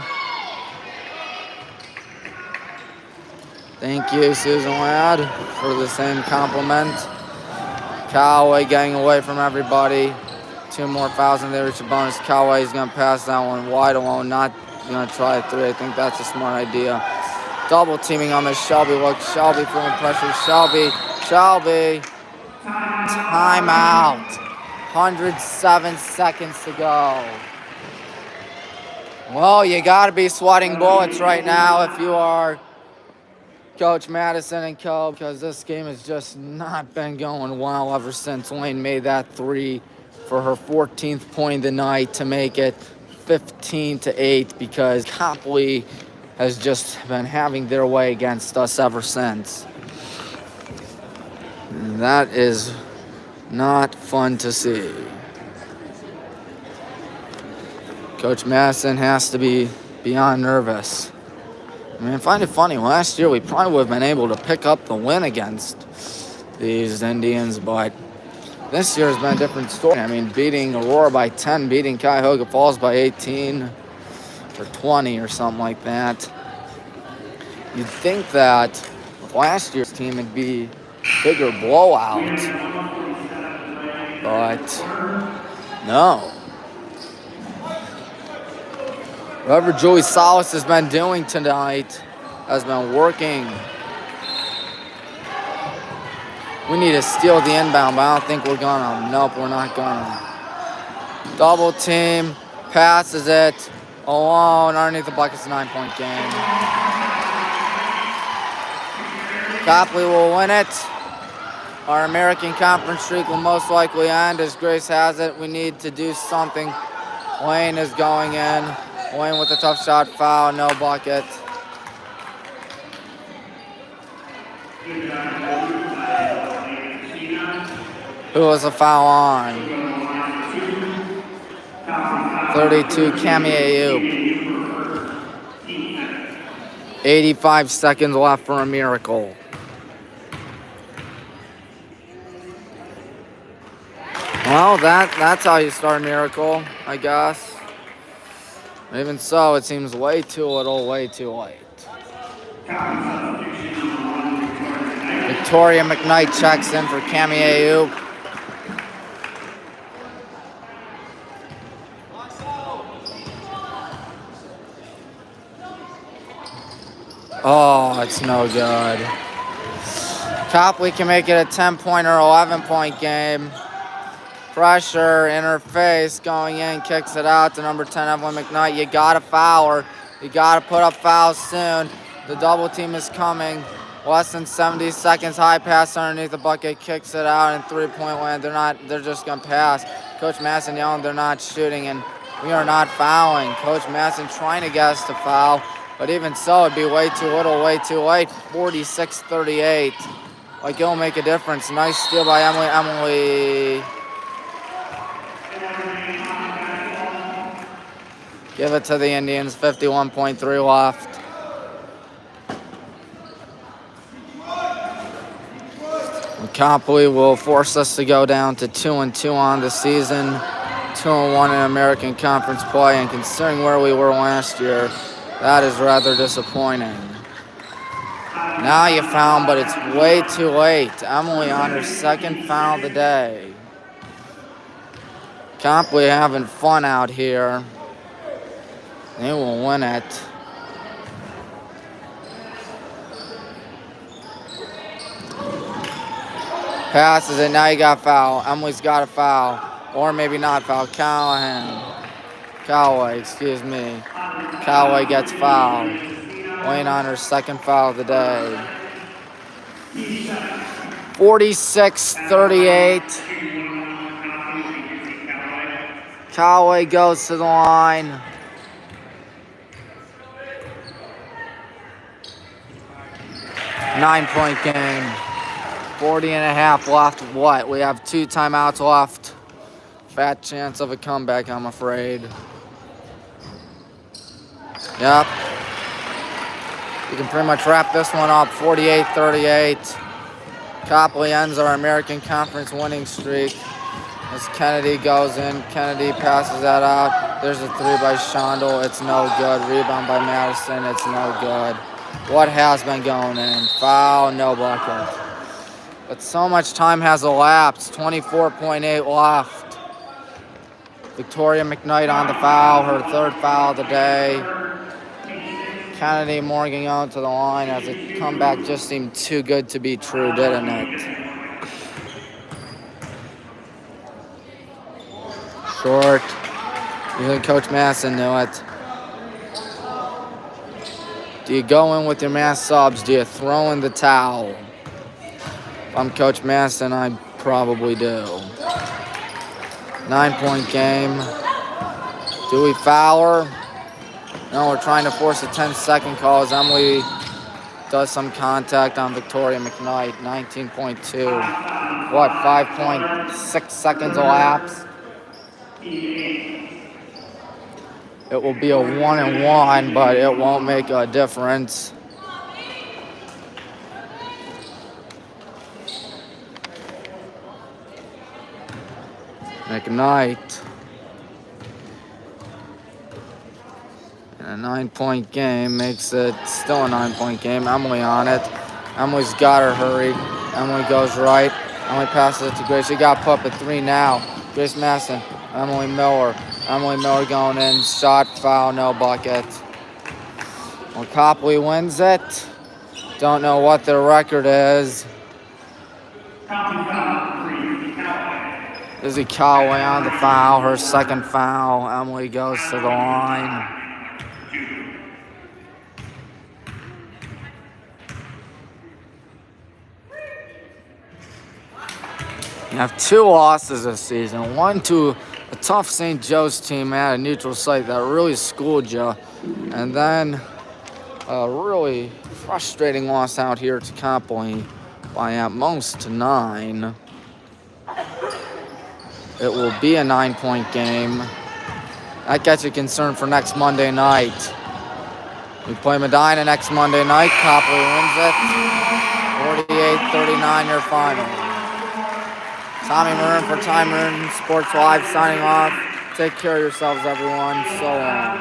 Thank you, Susan Ladd, for the same compliment. Callaway getting away from everybody. 2 more fouls and they reach a bonus. Callaway is going to pass that one wide alone. Not going to try a 3. I think that's a smart idea. Double teaming on the Shelby look. Shelby feeling pressure. Shelby. Timeout. 107 seconds to go. Well, you got to be sweating bullets right now if you are Coach Madison and Co. because this game has just not been going well ever since Lane made that 3 for her 14th point of the night to make it 15-8 because Copley has just been having their way against us ever since. And that is not fun to see. Coach Madison has to be beyond nervous. I mean, I find it funny. Last year, we probably would have been able to pick up the win against these Indians, but this year has been a different story. I mean, beating Aurora by 10, beating Cuyahoga Falls by 18 or 20 or something like that. You'd think that with last year's team it'd be a bigger blowout, but no. Whatever Julie Salas has been doing tonight has been working. We need to steal the inbound, but I don't think we're gonna. Nope, we're not gonna. Double team, passes it alone underneath the bucket's a 9-point game. Copley will win it. Our American Conference streak will most likely end as Grace has it. We need to do something. Wayne is going in. Wayne with a tough shot, foul, no bucket. Who was the foul on? 32, Cami Ayoub. 85 seconds left for a miracle. Well, that's how you start a miracle, I guess. Even so, it seems way too little, way too late. Victoria McKnight checks in for Cami Ayoub. Oh, it's no good. Copley can make it a 10-point or 11-point game. Pressure in her face, going in, kicks it out to number 10, Evelyn McKnight. You got to foul her. You got to put up fouls soon. The double team is coming. Less than 70 seconds. High pass underneath the bucket, kicks it out in 3-point land. They're just going to pass. Coach Madison yelling they're not shooting, and we are not fouling. Coach Madison trying to get us to foul, but even so, it'd be way too little, way too late. 46-38. Like, it'll make a difference. Nice steal by Emily. Give it to the Indians, 51.3 left. Copley will force us to go down to 2-2 on the season, 2-1 in American Conference play, and considering where we were last year, that is rather disappointing. Now you foul, but it's way too late. Emily on her second foul of the day. Copley having fun out here. They will win it. Passes it, now you got foul. Emily's got a foul. Or maybe not foul. Callaway, excuse me. Callaway gets fouled. Wayne on her second foul of the day. 46-38. Callaway goes to the line. Nine-point game. 40.5 left. What? We have 2 timeouts left. Fat chance of a comeback, I'm afraid. Yep. You can pretty much wrap this one up. 48-38. Copley ends our American Conference winning streak. As Kennedy goes in, Kennedy passes that out. There's a 3 by Shondel. It's no good. Rebound by Madison. It's no good. What has been going in? Foul, no bucket. But so much time has elapsed. 24.8 left. Victoria McKnight on the foul, her 3rd foul of the day. Kennedy Morgan on to the line as a comeback just seemed too good to be true, didn't it? Short. Even Coach Masson knew it. Do you go in with your mass subs? Do you throw in the towel? If I'm Coach Masson, I probably do. 9-point game. Do we foul her? No, we're trying to force a 10-second call as Emily does some contact on Victoria McKnight. 19.2. What, 5.6 seconds elapsed? It will be a 1-and-1, but it won't make a difference. McKnight. And a 9-point game makes it still a 9-point game. Emily on it. Emily's got her hurry. Emily goes right. Emily passes it to Grace. She got put up at 3 now. Grace Masson. Emily Miller. Emily Miller going in. Shot, foul, no bucket. Well, Copley wins it. Don't know what their record is. Izzy Callaway on the foul. Her 2nd foul. Emily goes to the line. You have 2 losses this season. One to a tough St. Joe's team at a neutral site that really schooled you. And then a really frustrating loss out here to Copley by at most 9. It will be a 9-point game. That gets you concerned for next Monday night. We play Medina next Monday night. Copley wins it. 48-39 your final. Tommy Maroon for Time Maroon Sports Live signing off. Take care of yourselves, everyone. So long.